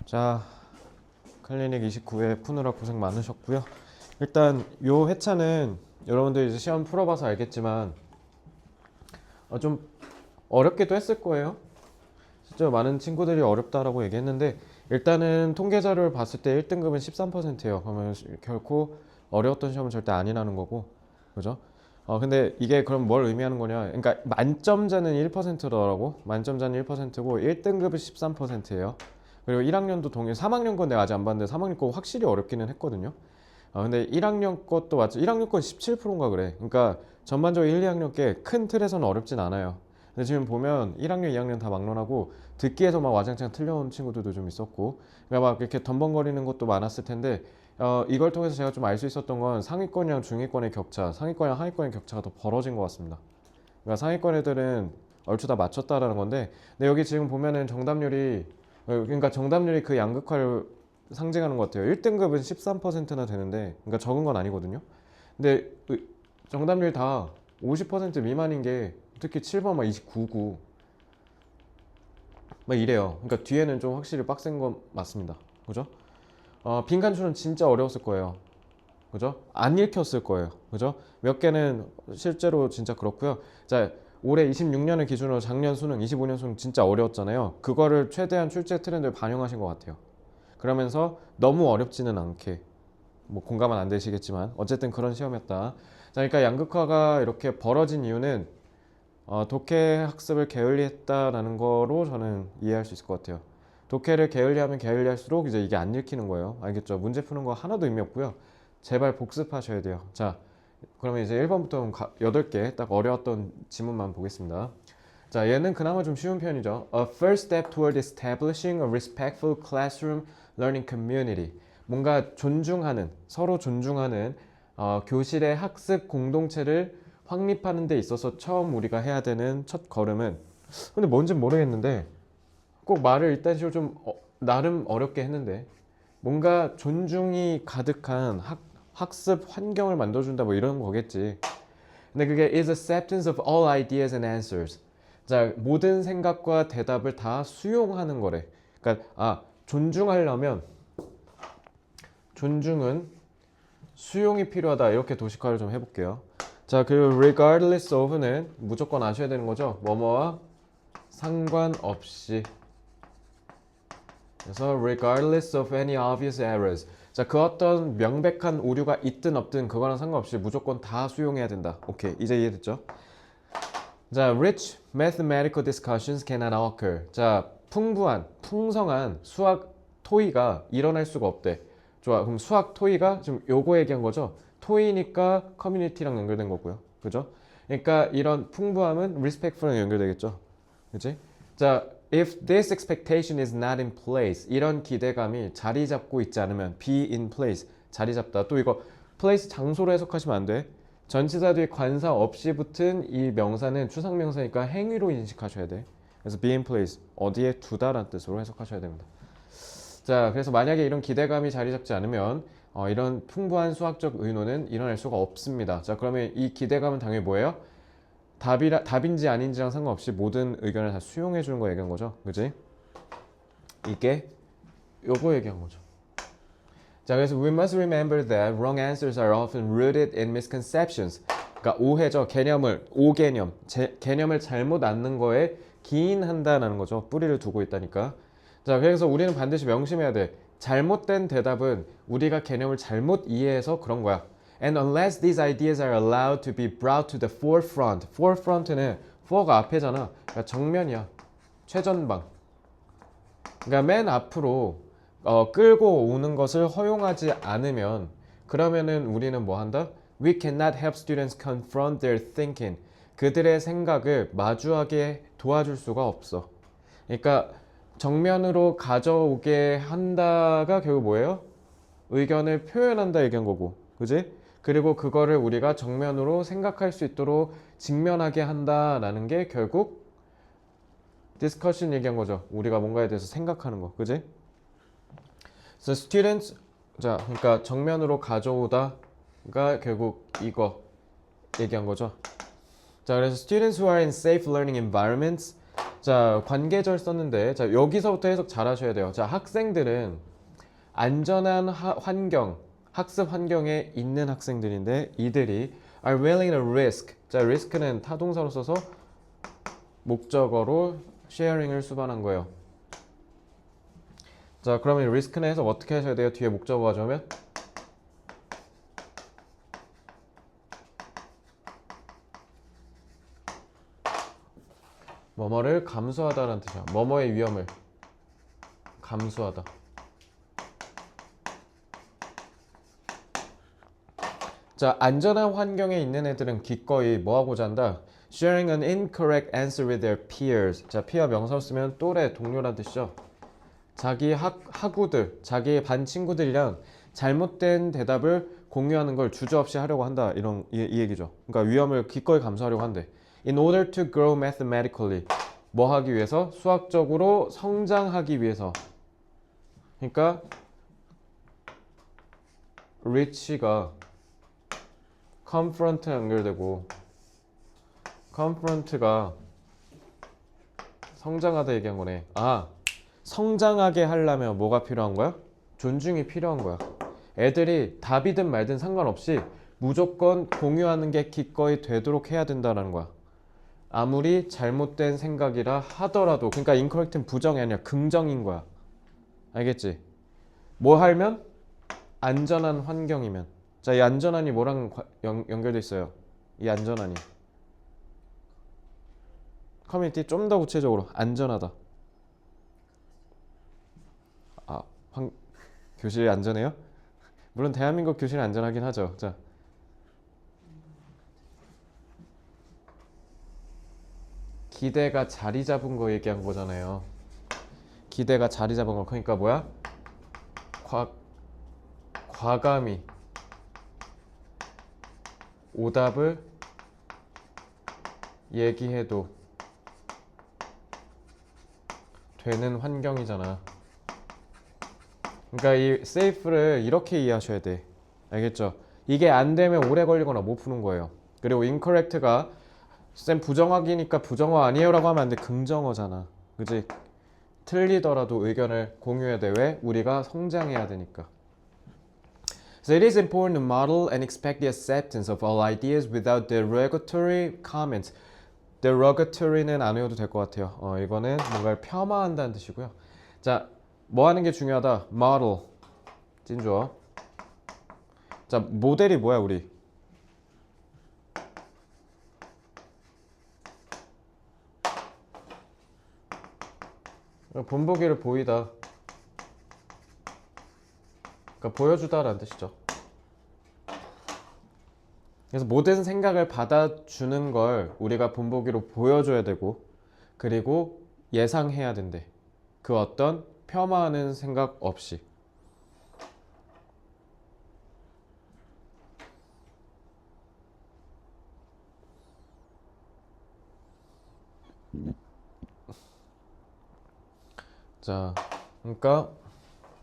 자, 클리닉 29회 푸느라 고생 많으셨고요. 일단 요 회차는 여러분들 이제 시험 풀어봐서 알겠지만 좀 어렵기도 했을 거예요. 진짜 많은 친구들이 어렵다라고 얘기했는데 일단은 통계 자료를 봤을 때 1등급은 13%예요. 그러면 결코 어려웠던 시험은 절대 아니라는 거고, 그죠? 근데 이게 그럼 뭘 의미하는 거냐? 그러니까 만점자는 1%더라고. 만점자는 1%고 1등급은 13%예요. 그리고 1학년도 3학년 건 내가 아직 안 봤는데 3학년 거 확실히 어렵기는 했거든요. 근데 1학년 것도 맞죠? 1학년 건 17%인가 그래. 그러니까 전반적으로 1, 2학년 게 큰 틀에서는 어렵진 않아요. 근데 지금 보면 1학년, 2학년 다 막론하고 듣기에서 막 와장창 틀려온 친구들도 좀 있었고, 그러니까 막 이렇게 덤벙거리는 것도 많았을 텐데, 이걸 통해서 제가 좀 알 수 있었던 건 상위권이랑 중위권의 격차, 상위권이랑 하위권의 격차가 더 벌어진 것 같습니다. 그러니까 상위권 애들은 얼추 다 맞췄다라는 건데, 근데 여기 지금 보면은 정답률이, 그러니까 정답률이 그 양극화를 상징하는 것 같아요. 1등급은 13%나 되는데, 그러니까 적은 건 아니거든요. 근데 정답률 다 50% 미만인 게 특히 7번 막 29구 막 이래요. 그러니까 뒤에는 좀 확실히 빡센 건 맞습니다. 그죠? 빈칸줄은 진짜 어려웠을 거예요. 그죠? 안 읽혔을 거예요. 그죠? 몇 개는 실제로 진짜 그렇고요. 자, 올해 26년을 기준으로 작년 수능, 25년 수능 진짜 어려웠잖아요. 그거를 최대한 출제 트렌드를 반영하신 것 같아요. 그러면서 너무 어렵지는 않게, 뭐 공감은 안 되시겠지만 어쨌든 그런 시험이었다. 자, 그러니까 양극화가 이렇게 벌어진 이유는 독해 학습을 게을리했다라는 거로 저는 이해할 수 있을 것 같아요. 독해를 게을리하면 게을리할수록 이제 이게 안 읽히는 거예요. 알겠죠? 문제 푸는 거 하나도 의미 없고요. 제발 복습하셔야 돼요. 자, 그러면 이제 1번부터 8개 딱 어려웠던 지문만 보겠습니다. 자, 얘는 그나마 좀 쉬운 편이죠. A first step toward establishing a respectful classroom learning community. 뭔가 존중하는, 서로 존중하는 교실의 학습 공동체를 확립하는 데 있어서 처음 우리가 해야 되는 첫 걸음은, 근데 뭔진 모르겠는데 꼭 말을 일단 식으로 좀 나름 어렵게 했는데, 뭔가 존중이 가득한 학습 환경을 만들어준다 뭐 이런 거겠지. 근데 그게 is acceptance of all ideas and answers. 자, 모든 생각과 대답을 다 수용하는 거래. 그러니까 존중하려면 존중은 수용이 필요하다, 이렇게 도식화를 좀 해볼게요. 자, 그리고 regardless of는 무조건 아셔야 되는 거죠. 뭐뭐와 상관없이. 그래서 regardless of any obvious errors. 자, 그 어떤 명백한 오류가 있든 없든 그거랑 상관없이 무조건 다 수용해야 된다. 오케이, 이제 이해됐죠? 자, rich mathematical discussions cannot occur. 자, 풍성한 수학 토의가 일어날 수가 없대. 좋아, 그럼 수학 토의가 지금 요거 얘기한 거죠? 토의니까 커뮤니티랑 연결된 거고요. 그죠? 그러니까 이런 풍부함은 respectful랑 연결되겠죠. 그치? 자, if this expectation is not in place, 이런 기대감이 자리 잡고 있지 않으면, be in place, 자리 잡다. 또 이거 place 장소로 해석하시면 안 돼. 전치사 뒤에 관사 없이 붙은 이 명사는 추상명사니까 행위로 인식하셔야 돼. 그래서 be in place, 어디에 두다라는 뜻으로 해석하셔야 됩니다. 자, 그래서 만약에 이런 기대감이 자리 잡지 않으면 이런 풍부한 수학적 의논은 일어날 수가 없습니다. 자, 그러면 이 기대감은 당연히 뭐예요? 답인지 아닌지랑 상관없이 모든 의견을 다 수용해 주는 거 얘기한 거죠. 그지? 이게 요거 얘기한 거죠. 자, 그래서 we must remember that wrong answers are often rooted in misconceptions. 그러니까 오해죠. 개념을 잘못 아는 거에 기인한다라는 거죠. 뿌리를 두고 있다니까. 자, 그래서 우리는 반드시 명심해야 돼. 잘못된 대답은 우리가 개념을 잘못 이해해서 그런 거야. And unless these ideas are allowed to be brought to the forefront. forefront는 for가 앞에잖아. 그러니까 정면이야. 최전방. 그러니까 맨 앞으로 끌고 오는 것을 허용하지 않으면, 그러면은 우리는 뭐 한다? We cannot help students confront their thinking. 그들의 생각을 마주하게 도와줄 수가 없어. 그러니까 정면으로 가져오게 한다가 결국 뭐예요? 의견을 표현한다 얘기한 거고, 그지? 그리고 그거를 우리가 정면으로 생각할 수 있도록 직면하게 한다라는 게 결국 디스커션 얘기한 거죠. 우리가 뭔가에 대해서 생각하는 거, 그지? So students, 자, 그러니까 정면으로 가져오다가 결국 이거 얘기한 거죠. 자, 그래서 students who are in safe learning environments. 자, 관계절 썼는데 자, 여기서부터 해석 잘 하셔야 돼요. 자, 학생들은 안전한 환경, 학습 환경에 있는 학생들인데 이들이 are willing to risk. 자, risk는 타동사로 써서 목적어로 sharing을 수반한 거예요. 자, 그러면 risk는 해석 어떻게 하셔야 돼요? 뒤에 목적어가 좋으면 뭐뭐를 감수하다라는 뜻이야. 뭐뭐의 위험을 감수하다. 자, 안전한 환경에 있는 애들은 기꺼이 뭐하고자 한다? Sharing an incorrect answer with their peers. 자, peer 명사로 쓰면 또래, 동료란 뜻이죠. 자기 학우들, 자기 반 친구들이랑 잘못된 대답을 공유하는 걸 주저없이 하려고 한다. 이 얘기죠. 그러니까 위험을 기꺼이 감수하려고 한대. In order to grow mathematically. 뭐 하기 위해서? 수학적으로 성장하기 위해서. 그러니까 rich가 confront에 연결되고 confront가 성장하다 얘기한 거네. 아, 성장하게 하려면 뭐가 필요한 거야? 존중이 필요한 거야. 애들이 답이든 말든 상관없이 무조건 공유하는 게 기꺼이 되도록 해야 된다는 거야. 아무리 잘못된 생각이라 하더라도. 그러니까 incorrect는 부정이 아니라 긍정인 거야. 알겠지? 뭐 하면? 안전한 환경이면. 자, 이 안전한이 뭐랑 연결돼 있어요? 이 안전한이 커뮤니티 좀 더 구체적으로 안전하다. 아, 교실이 안전해요? 물론 대한민국 교실이 안전하긴 하죠. 자, 기대가 자리 잡은 거 얘기한 거잖아요. 기대가 자리 잡은 거. 그러니까 뭐야? 과감히 오답을 얘기해도 되는 환경이잖아. 그러니까 이 safe를 이렇게 이해하셔야 돼. 알겠죠? 이게 안 되면 오래 걸리거나 못 푸는 거예요. 그리고 incorrect가 쌤 부정확이니까 부정어 아니에요 라고 하면 안 돼. 긍정어잖아. 그치? 틀리더라도 의견을 공유해야 돼. 왜? 우리가 성장해야 되니까. So it is important to model and expect the acceptance of all ideas without derogatory comments. derogatory는 안 외워도 될 것 같아요. 이거는 뭔가를 폄하한다는 뜻이고요. 자, 뭐 하는 게 중요하다? model. 찐주어. 자, 모델이 뭐야, 우리? 본보기를 보이다. 그러니까 보여주다라는 뜻이죠. 그래서 모든 생각을 받아주는 걸 우리가 본보기로 보여줘야 되고, 그리고 예상해야 된대. 그 어떤 폄하하는 생각 없이. 자, 그러니까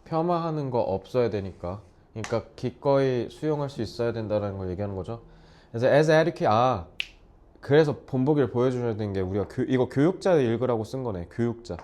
폄하하는 거 없어야 되니까. 그러니까 기꺼이 수용할 수 있어야 된다는 걸 얘기하는 거죠. 그래서 as educate, 그래서 본보기를 보여줘야 되는 게 우리가 이거 교육자 읽으라고 쓴 거네. 교육자.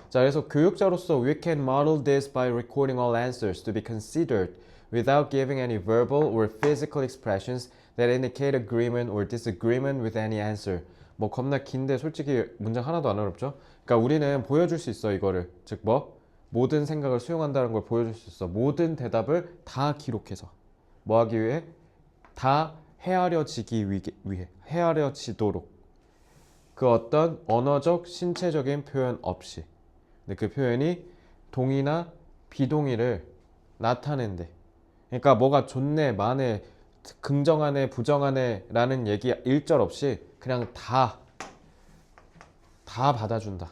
자, 그래서 교육자로서 we can model this by recording all answers to be considered without giving any verbal or physical expressions that indicate agreement or disagreement with any answer. 뭐 겁나 긴데 솔직히 문장 하나도 안 어렵죠? 그러니까 우리는 보여줄 수 있어, 이거를. 즉 뭐? 모든 생각을 수용한다는 걸 보여줄 수 있어. 모든 대답을 다 기록해서. 뭐 하기 위해? 다 헤아려지기 위해. 헤아려지도록. 그 어떤 언어적, 신체적인 표현 없이. 근데 그 표현이 동의나 비동의를 나타낸대. 그러니까 뭐가 좋네, 많네, 긍정하네, 부정하네 라는 얘기 일절 없이 그냥 다 받아준다.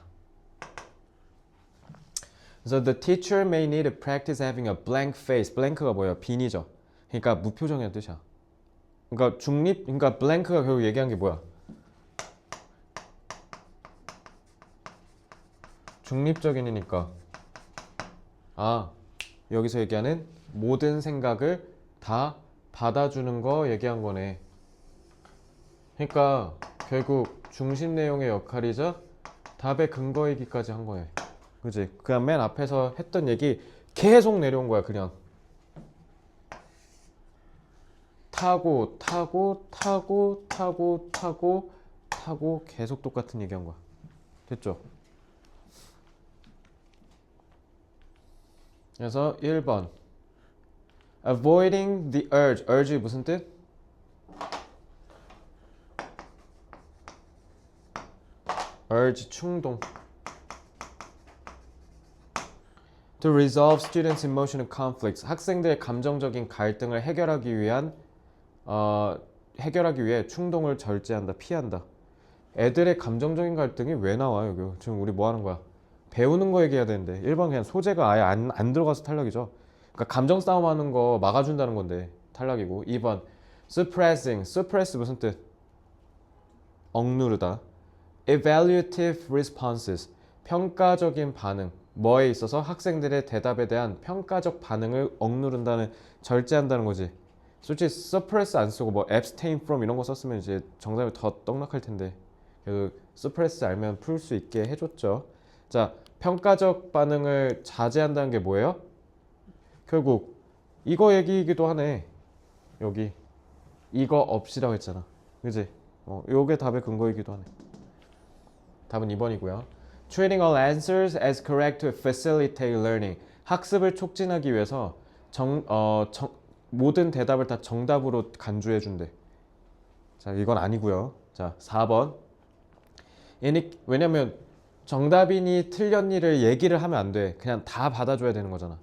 그래서 the teacher may need to practice having a blank face. blank가 뭐예요? 빈이죠. 그러니까 무표정이라는 뜻이야. 그러니까 그러니까 blank가 결국 얘기한 게 뭐야? 중립적인이니까. 여기서 얘기하는 모든 생각을 다 받아주는 거 얘기한 거네. 그러니까 결국 중심 내용의 역할이자 답의 근거이기까지 한 거예요. 그지? 그냥 맨 앞에서 했던 얘기 계속 내려온 거야. 그냥 타고 계속 똑같은 얘기한 거야. 됐죠? 그래서 1번 avoiding the urge. urge 무슨 뜻? urge 충동. to resolve students' emotional conflicts. 학생들의 감정적인 갈등을 해결하기 위해 충동을 절제한다, 피한다. 애들의 감정적인 갈등이 왜 나와 여기? 지금 우리 뭐 하는 거야? 배우는 거 얘기해야 되는데 1번 그냥 소재가 아예 안 들어가서 탈락이죠. 그러니까 감정 싸움하는 거 막아준다는 건데 탈락이고. 2번 suppressing. suppress 무슨 뜻? 억누르다. evaluative responses. 평가적인 반응. 뭐에 있어서? 학생들의 대답에 대한 평가적 반응을 억누른다는, 절제한다는 거지. 솔직히 suppress 안 쓰고 뭐 abstain from 이런 거 썼으면 이제 정답이 더 떡락할 텐데, 그래도 suppress 알면 풀 수 있게 해줬죠. 자, 평가적 반응을 자제한다는 게 뭐예요? 결국 이거 얘기이기도 하네. 여기 이거 없이라고 했잖아. 그지? 요게 답의 근거이기도 하네. 답은 2번이고요. Treating all answers as correct to facilitate learning. 학습을 촉진하기 위해서 모든 대답을 다 정답으로 간주해 준대. 자, 이건 아니고요. 자, 4번. 왜냐면 정답이니 틀렸니를 얘기를 하면 안 돼. 그냥 다 받아줘야 되는 거잖아.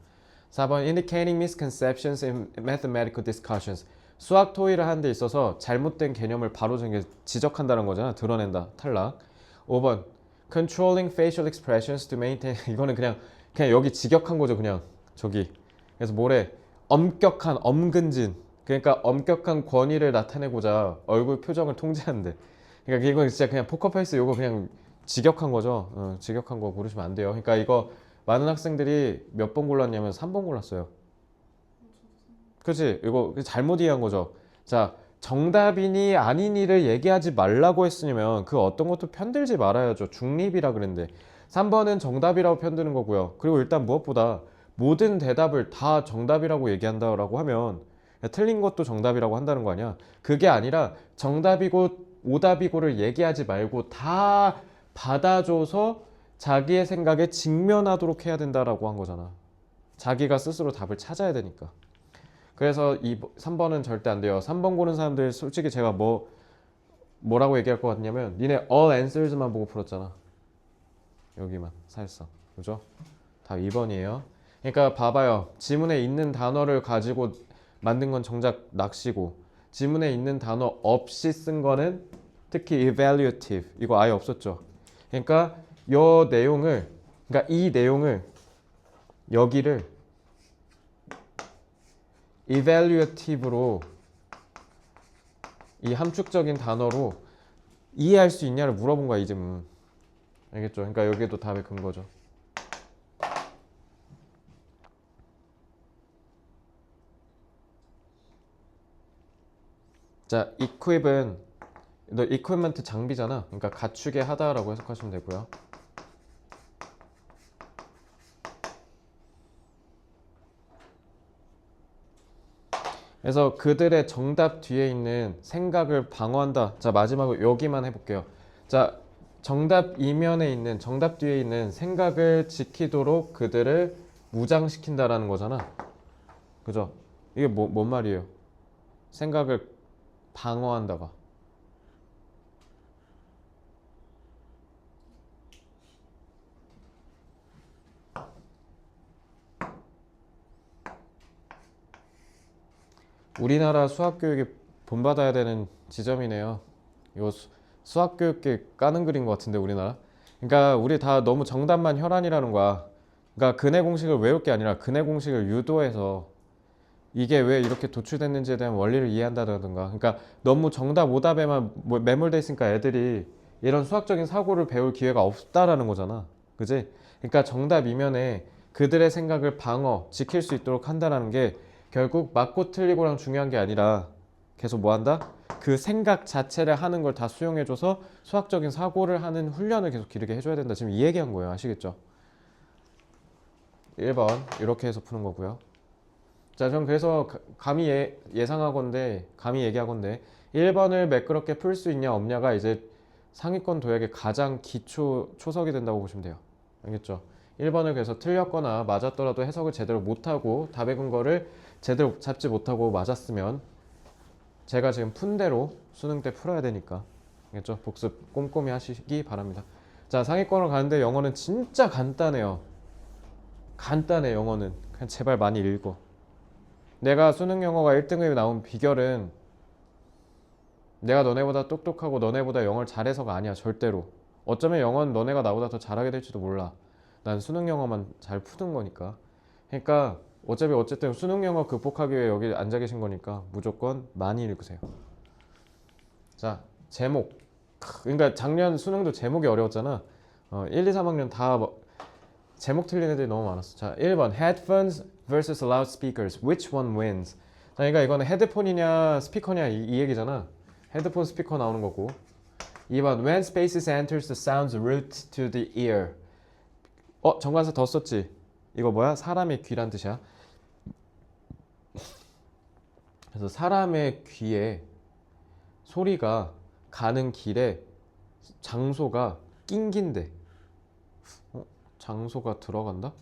4번. Indicating misconceptions in mathematical discussions. 수학 토의를 하는 데 있어서 잘못된 개념을 바로 지적한다는 거잖아. 드러낸다. 탈락. 5번. Controlling facial expressions to maintain. 이거는 그냥 여기 직역한 거죠. 그냥 저기. 그래서 뭐래? 엄격한, 엄근진. 그러니까 엄격한 권위를 나타내고자 얼굴 표정을 통제한대. 그러니까 이건 진짜 그냥 포커페이스 요거 그냥 직역한 거죠. 직역한 거 고르시면 안 돼요. 그러니까 이거 많은 학생들이 몇 번 골랐냐면 3번 골랐어요. 그치? 이거 잘못 이해한 거죠. 자, 정답이니 아니니를 얘기하지 말라고 했으면 그 어떤 것도 편들지 말아야죠. 중립이라 그랬는데 3번은 정답이라고 편드는 거고요. 그리고 일단 무엇보다 모든 대답을 다 정답이라고 얘기한다라고 하면 틀린 것도 정답이라고 한다는 거 아니야. 그게 아니라 정답이고 오답이고를 얘기하지 말고 다 받아줘서 자기의 생각에 직면하도록 해야 된다라고 한 거잖아. 자기가 스스로 답을 찾아야 되니까. 그래서 3번은 절대 안 돼요. 3번 고른 사람들 솔직히 제가 뭐라고 얘기할 것 같냐면 니네 all answers만 보고 풀었잖아. 여기만 사실상. 그죠? 답 2번이에요. 그러니까 봐봐요. 지문에 있는 단어를 가지고 만든 건 정작 낚시고 지문에 있는 단어 없이 쓴 거는 특히 evaluative 이거 아예 없었죠. 그러니까 이 내용을 여기를 evaluative로 이 함축적인 단어로 이해할 수 있냐를 물어본 거야 이 질문. 알겠죠? 그러니까 여기도 답의 근거죠. 자, equip은 너 equipment 장비잖아. 그러니까 갖추게 하다라고 해석하시면 되고요. 그래서 그들의 정답 뒤에 있는 생각을 방어한다. 자, 마지막으로 여기만 해볼게요. 자, 정답 뒤에 있는 생각을 지키도록 그들을 무장시킨다라는 거잖아. 그죠? 이게 뭔 말이에요? 생각을 방어한다가. 우리나라 수학교육이 본받아야 되는 지점이네요. 이거 수학교육계 까는 그림 것 같은데 우리나라. 그러니까 우리 다 너무 정답만 혈안이라는 거야. 그러니까 근해 공식을 외울 게 아니라 근해 공식을 유도해서 이게 왜 이렇게 도출됐는지에 대한 원리를 이해한다든가. 그러니까 너무 정답 오답에만 매몰돼 있으니까 애들이 이런 수학적인 사고를 배울 기회가 없다라는 거잖아. 그지? 그러니까 정답 이면에 그들의 생각을 지킬 수 있도록 한다는 게 결국 맞고 틀리고랑 중요한 게 아니라 계속 뭐 한다? 그 생각 자체를 하는 걸 다 수용해줘서 수학적인 사고를 하는 훈련을 계속 기르게 해줘야 된다. 지금 이 얘기한 거예요. 아시겠죠? 1번 이렇게 해서 푸는 거고요. 자, 전 그래서 감히 예상하건대, 감히 얘기하건대 1번을 매끄럽게 풀 수 있냐 없냐가 이제 상위권 도약의 가장 기초 초석이 된다고 보시면 돼요. 알겠죠? 1번을 그래서 틀렸거나 맞았더라도 해석을 제대로 못하고 답의 근거를 제대로 잡지 못하고 맞았으면 제가 지금 푼 대로 수능 때 풀어야 되니까, 알겠죠? 복습 꼼꼼히 하시기 바랍니다. 자, 상위권으로 가는데 영어는 진짜 간단해요. 간단해. 영어는 그냥 제발 많이 읽어. 내가 수능 영어가 1등급이 나온 비결은 내가 너네보다 똑똑하고 너네보다 영어를 잘해서가 아니야. 절대로. 어쩌면 영어는 너네가 나보다 더 잘하게 될지도 몰라. 난 수능 영어만 잘 푸는 거니까. 그러니까 어쨌든 수능 영어 극복하기 위해 여기 앉아 계신 거니까 무조건 많이 읽으세요. 자, 제목. 그러니까 작년 수능도 제목이 어려웠잖아. 1, 2, 3학년 다 제목 틀린 애들이 너무 많았어. 자, 1번 headphones vs loudspeakers. Which one wins? 자, 그러니까 이거는 헤드폰이냐 스피커냐 이 얘기잖아. 헤드폰 스피커 나오는 거고. 2번 when spaces enters the sound's route to the ear. 정관사 더 썼지? 이거 뭐야? 사람의 귀란 뜻이야. 그래서 사람의 귀에 소리가 가는 길에 장소가 낑긴데 장소가 들어간다?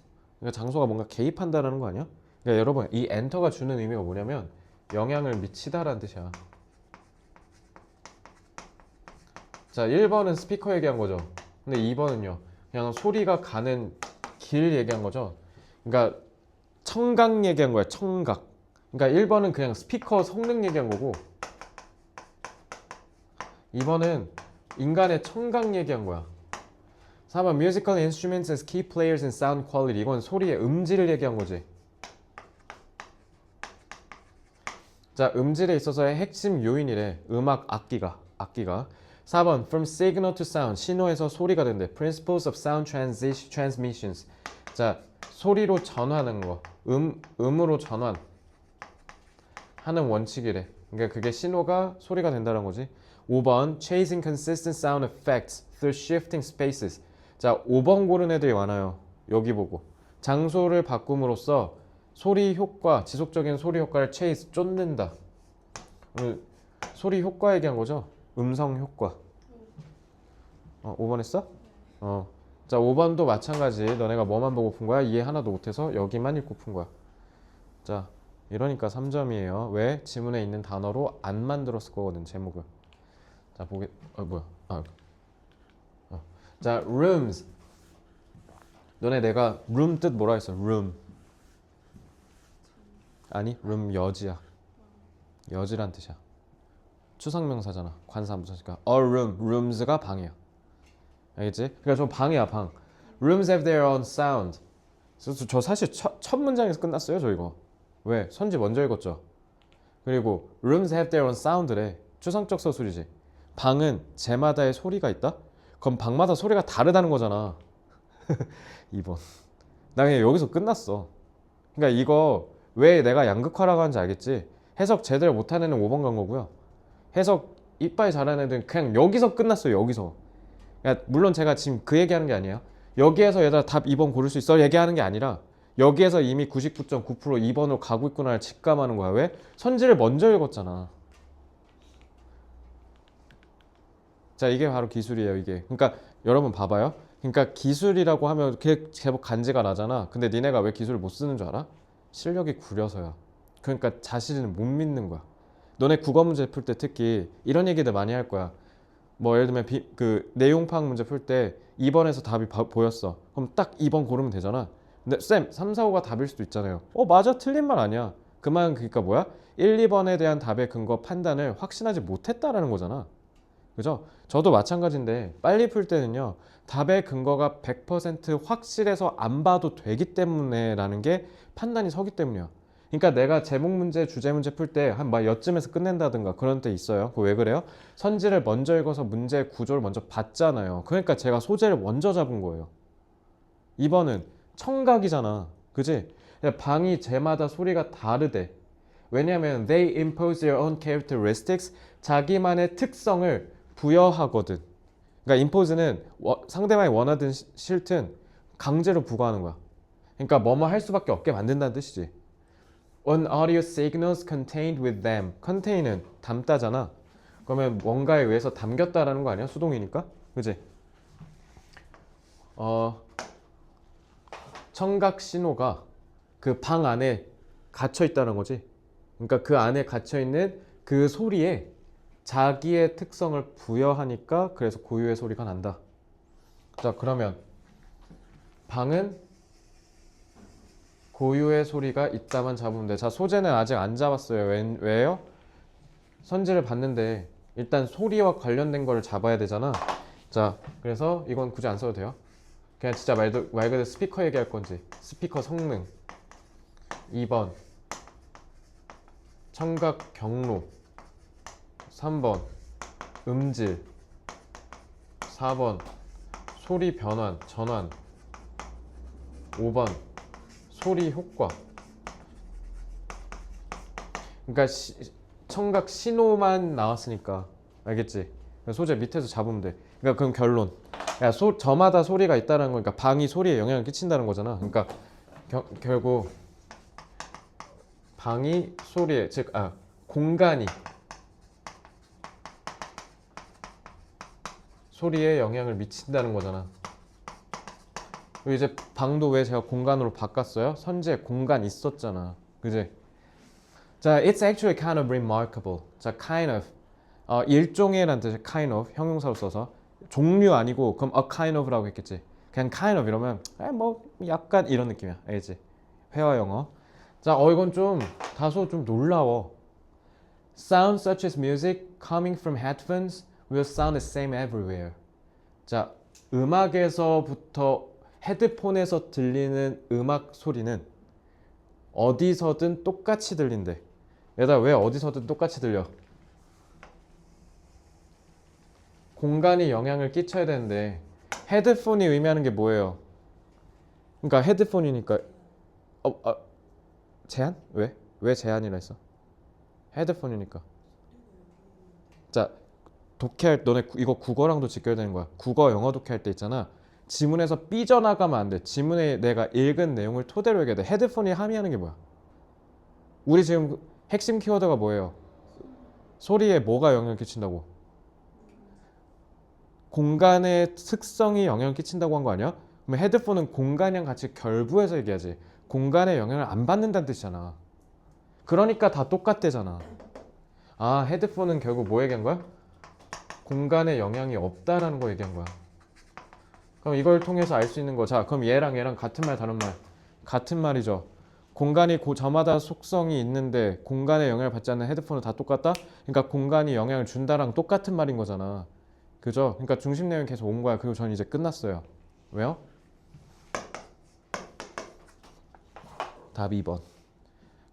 그러니까 장소가 뭔가 개입한다라는 거 아니야? 그러니까 여러분 이 엔터가 주는 의미가 뭐냐면 영향을 미치다라는 뜻이야. 자, 1번은 스피커 얘기한 거죠. 근데 2번은요. 그냥 소리가 가는 길 얘기한 거죠. 그러니까 청각 얘기한 거야. 청각. 그러니까 1번은 그냥 스피커 성능 얘기한 거고 2번은 인간의 청각 얘기한 거야. 4번 musical instruments as key players in sound quality. 이건 소리의 음질을 얘기한 거지. 자, 음질에 있어서의 핵심 요인이래. 음악 악기가. 4번 from signal to sound. 신호에서 소리가 된대. principles of sound transmissions. 자, 소리로 전환하는 거. 음으로 전환 하는 원칙이래. 그러니까 그게 신호가 소리가 된다는 거지. 5번 chasing consistent sound effects through shifting spaces. 자, 5번 고른 애들이 많아요. 여기 보고 장소를 바꿈으로써 소리 효과, 지속적인 소리 효과를 chase, 쫓는다. 오늘 소리 효과 얘기한 거죠? 음성 효과. 5번 했어? 자, 5번도 마찬가지. 너네가 뭐만 보고 푼 거야? 이해 하나도 못해서 여기만 읽고 푼 거야. 자, 이러니까 3점이에요. 왜? 지문에 있는 단어로 안 만들었을 거거든, 제목을. 자, 자, rooms. 너네 내가 room 뜻 뭐라 했어? room. 아니, room 여지야. 여지란 뜻이야. 추상명사잖아. 관사 안 붙였으니까. A room. rooms가 방이야. 알겠지? 그러니까 저 방이야, 방. Rooms have their own sound. 저 사실 첫 문장에서 끝났어요, 저 이거. 왜? 선지 먼저 읽었죠. 그리고 Rooms have their own sound래. 추상적 서술이지. 방은 제마다의 소리가 있다? 그럼 방마다 소리가 다르다는 거잖아. 2번. 나 그냥 여기서 끝났어. 그러니까 이거 왜 내가 양극화라고 하는지 알겠지? 해석 제대로 못하는 애는 5번 간 거고요. 해석 이빨 잘하는 애들은 그냥 여기서 끝났어요, 여기서. 그러니까 물론 제가 지금 그 얘기하는 게 아니에요. 여기에서 얘들아 답 2번 고를 수 있어? 얘기하는 게 아니라 여기에서 이미 99.9% 2번으로 가고 있구나를 직감하는 거야. 왜? 선지를 먼저 읽었잖아. 자, 이게 바로 기술이에요, 이게. 그러니까 여러분 봐봐요. 그러니까 기술이라고 하면 그게 제법 간지가 나잖아. 근데 니네가 왜 기술을 못 쓰는 줄 알아? 실력이 구려서야. 그러니까 자신을 못 믿는 거야. 너네 국어 문제 풀 때 특히 이런 얘기들 많이 할 거야. 뭐 예를 들면 그 내용 파악 문제 풀 때 2번에서 답이 보였어. 그럼 딱 2번 고르면 되잖아. 근데 쌤 3, 4, 5가 답일 수도 있잖아요. 맞아, 틀린 말 아니야. 그 말은 그러니까 뭐야? 1, 2번에 대한 답의 근거 판단을 확신하지 못했다라는 거잖아. 그죠? 저도 마찬가지인데 빨리 풀 때는요. 답의 근거가 100% 확실해서 안 봐도 되기 때문에 라는 게 판단이 서기 때문이야. 그러니까 내가 제목 문제, 주제 문제 풀 때 한 막 여쯤에서 끝낸다든가 그런 때 있어요. 그거 왜 그래요? 선지를 먼저 읽어서 문제 구조를 먼저 봤잖아요. 그러니까 제가 소재를 먼저 잡은 거예요. 2번은 청각이잖아. 그지? 방이 제마다 소리가 다르대. 왜냐하면 they impose their own characteristics. 자기만의 특성을 부여하거든. 그러니까 impose는 상대방이 원하든 싫든 강제로 부과하는 거야. 그러니까 뭐뭐 할 수밖에 없게 만든다는 뜻이지. On audio signals contained with them. contain은 담다잖아. 그러면 뭔가에 의해서 담겼다라는 거 아니야? 수동이니까. 그지? 청각 신호가 그 방 안에 갇혀 있다는 거지. 그러니까 그 안에 갇혀 있는 그 소리에 자기의 특성을 부여하니까 그래서 고유의 소리가 난다. 자, 그러면 방은 고유의 소리가 있다만 잡으면 돼. 자, 소재는 아직 안 잡았어요. 왜요? 선지를 봤는데 일단 소리와 관련된 거를 잡아야 되잖아. 자, 그래서 이건 굳이 안 써도 돼요. 그냥 진짜 말 그대로 스피커 얘기할 건지. 스피커 성능. 2번 청각 경로. 3번 음질. 4번 소리 변환, 전환. 5번 소리 효과. 그러니까 청각 신호만 나왔으니까 알겠지? 소재 밑에서 잡으면 돼. 그러니까 그럼 결론. 야, 저마다 소리가 있다는 거니까 방이 소리에 영향을 끼친다는 거잖아. 그러니까 결국 방이 소리에 공간이 소리에 영향을 미친다는 거잖아. 그리고 이제 방도 왜 제가 공간으로 바꿨어요? 선지에 공간 있었잖아. 그지? 자, it's actually kind of remarkable. 자, kind of 일종의란 뜻의 kind of 형용사로 써서 종류 아니고 그럼 a kind of라고 했겠지. 그냥 kind of 이러면 뭐 약간 이런 느낌이야. 알지? 회화 영어. 자, 이건 좀 다소 좀 놀라워. Sounds such as music coming from headphones will sound the same everywhere. 자, 음악에서부터 헤드폰에서 들리는 음악 소리는 어디서든 똑같이 들린대. 얘들아, 왜 어디서든 똑같이 들려? 공간이 영향을 끼쳐야 되는데 헤드폰이 의미하는 게 뭐예요? 그러니까 헤드폰이니까 제한? 왜? 왜 제한이라 했어? 헤드폰이니까. 자, 독해할 너네 이거 국어랑도 직결되는 거야. 국어 영어 독해할 때 있잖아. 지문에서 삐져나가면 안 돼. 지문에 내가 읽은 내용을 토대로 얘기해야 돼. 헤드폰이 함의하는 게 뭐야? 우리 지금 핵심 키워드가 뭐예요? 소리에 뭐가 영향을 끼친다고? 공간의 특성이 영향을 끼친다고 한 거 아니야? 그럼 헤드폰은 공간이랑 같이 결부해서 얘기하지. 공간에 영향을 안 받는다는 뜻이잖아. 그러니까 다 똑같대잖아. 아, 헤드폰은 결국 뭐 얘기한 거야? 공간에 영향이 없다라는 거 얘기한 거야. 그럼 이걸 통해서 알 수 있는 거. 자, 그럼 얘랑 같은 말 다른 말. 같은 말이죠. 공간이 저마다 속성이 있는데 공간에 영향을 받지 않는 헤드폰은 다 똑같다? 그러니까 공간이 영향을 준다랑 똑같은 말인 거잖아. 그죠? 그러니까 중심 내용이 계속 온 거야. 그리고 저는 이제 끝났어요. 왜요? 답 2번.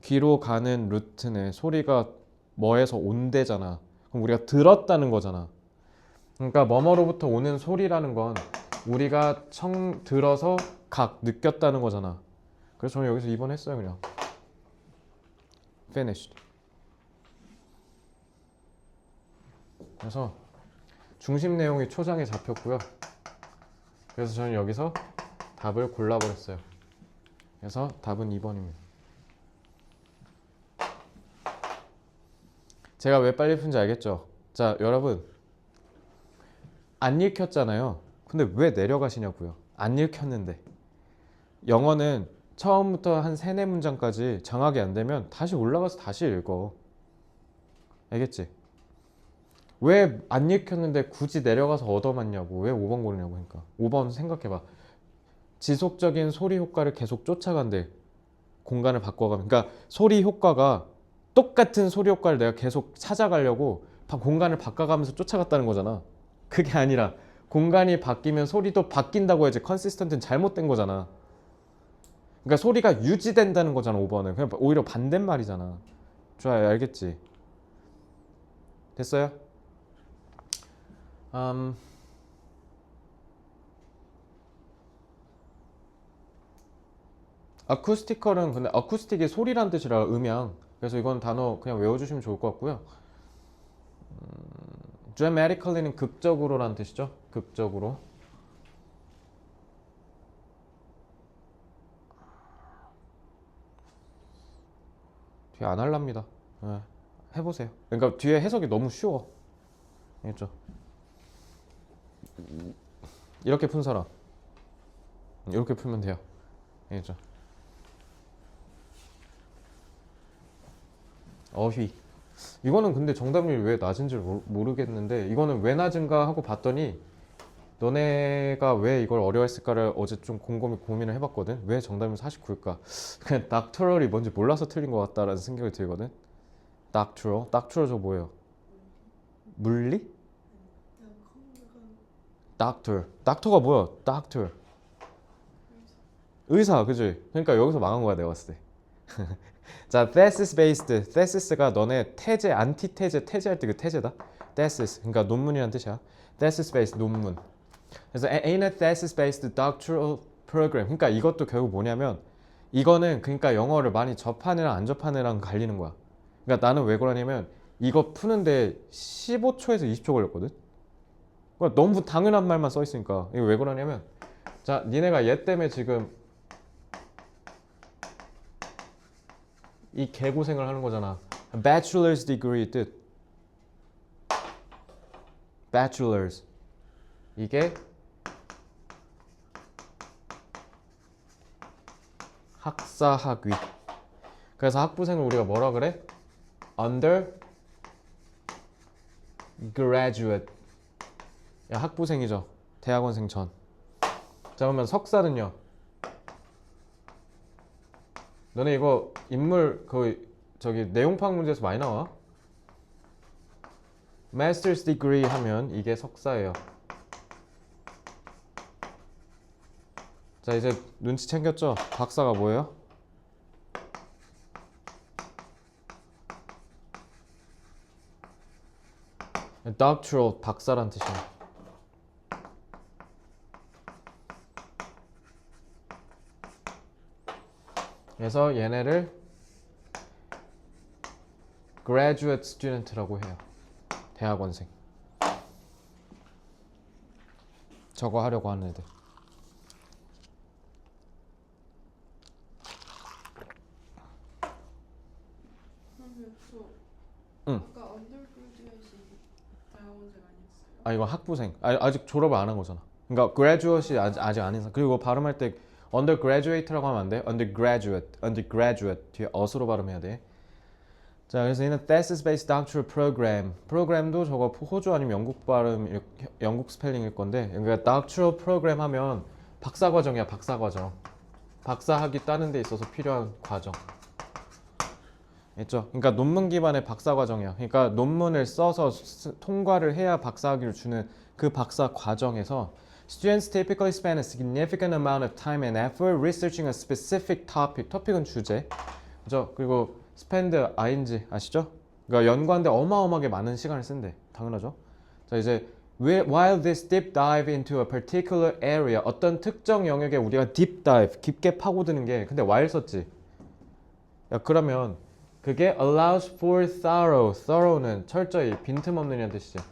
귀로 가는 루트네. 소리가 뭐에서 온대잖아. 그럼 우리가 들었다는 거잖아. 그러니까 뭐뭐로부터 오는 소리라는 건 우리가 들어서 느꼈다는 거잖아. 그래서 저는 여기서 2번 했어요. 그냥 finished. 그래서 중심 내용이 초장에 잡혔고요. 그래서 저는 여기서 답을 골라버렸어요. 그래서 답은 2번입니다. 제가 왜 빨리 푼지 알겠죠? 자, 여러분 안 읽혔잖아요. 근데 왜 내려가시냐고요? 안 읽혔는데. 영어는 처음부터 한 3, 4문장까지 장악이 안 되면 다시 올라가서 다시 읽어. 알겠지? 왜 안 읽혔는데 굳이 내려가서 얻어맞냐고. 왜 5번 고르냐고. 그러니까 5번 생각해봐. 지속적인 소리 효과를 계속 쫓아간대. 공간을 바꿔가면. 그러니까 소리 효과가 똑같은 소리 효과를 내가 계속 찾아가려고 공간을 바꿔가면서 쫓아갔다는 거잖아. 그게 아니라 공간이 바뀌면 소리도 바뀐다고 해야지. 컨시스턴트는 잘못된 거잖아. 그러니까 소리가 유지된다는 거잖아. 5번은 그냥 오히려 반대말이잖아. 좋아요. 알겠지? 됐어요? 아쿠스티컬은 근데 아쿠스틱이 소리란 뜻이라 음향. 그래서 이건 단어 그냥 외워주시면 좋을 것 같고요. dramatically는 극적으로란 뜻이죠. 극적으로. 뒤에 안 할랍니다. 네, 해보세요. 그러니까 뒤에 해석이 너무 쉬워. 알겠죠? 이렇게 푼 사람 이렇게 풀면 돼요. 알겠죠? 어휘. 이거는 근데 정답률이 왜 낮은지 모르겠는데 이거는 왜 낮은가 하고 봤더니 너네가 왜 이걸 어려워했을까를 어제 좀 곰곰이 고민을 해봤거든. 왜 정답률 49일까? 그냥 doctoral이 뭔지 몰라서 틀린 것 같다라는 생각이 들거든. doctoral 저 뭐예요? 물리? doctor가 뭐야? doctor 의사, 그지? 그러니까 여기서 망한 거야 내가 봤을 때. 자, thesis가 너네 태제, 안티태제, 태제할 때 그 태제다. thesis, 그러니까 논문이란 뜻이야. thesis-based 논문. 그래서 ain't a thesis-based doctoral program. 그러니까 이것도 결국 뭐냐면 이거는 그러니까 영어를 많이 접한 애랑 안 접한 애랑 갈리는 거야. 그러니까 나는 왜 그러냐면 이거 푸는데 15초에서 20초 걸렸거든. 그러니까 너무 당연한 말만 써 있으니까. 이거 왜 그러냐면 자, 니네가 얘 때문에 지금 이 개고생을 하는 거잖아. bachelor's degree 뜻. bachelor's. 이게 학사학위. 그래서 학부생을 우리가 뭐라 그래? undergraduate. 야, 학부생이죠. 대학원생 전. 자, 그러면 석사는요? 너네 이거 인물 저기 내용파악 문제에서 많이 나와. master's degree 하면 이게 석사예요. 자, 이제 눈치 챙겼죠? 박사가 뭐예요? doctoral 박사란 뜻이야. 그래서 얘네를 graduate student라고 해요. 대학원생. 저거 하려고 하는 애들. 그러면 저 응. 아까 언더그래듀에이트 대학원생 아니었어요? 아, 이거 학부생. 아직 졸업을 안 한 거잖아. 그러니까 graduate이 아직 아닌 상. 그리고 발음할 때 undergraduate라고 하면 안 돼. undergraduate 뒤에 어스로 발음해야 돼. 자, 그래서 얘는 thesis-based doctoral program. 프로그램도 저거 호주 아니면 영국 발음, 영국 스펠링일 건데, 그러니까 doctoral program 하면 박사 과정이야, 박사 과정. 박사학위 따는 데 있어서 필요한 과정. 있죠? 그러니까 논문 기반의 박사 과정이야. 그러니까 논문을 써서 통과를 해야 박사학위를 주는 그 박사 과정에서 Students typically spend a significant amount of time and effort researching a specific topic. 토픽은 주제. 그죠? 그리고 spend ing 아시죠? 그러니까 연구하는데 어마어마하게 많은 시간을 쓴대. 당연하죠? 자, 이제 while this deep dive into a particular area, 어떤 특정 영역에 우리가 deep dive, 깊게 파고드는 게, 근데 while 썼지. 야, 그러면 그게 allows for thorough는 철저히 빈틈없는이라는 뜻이죠.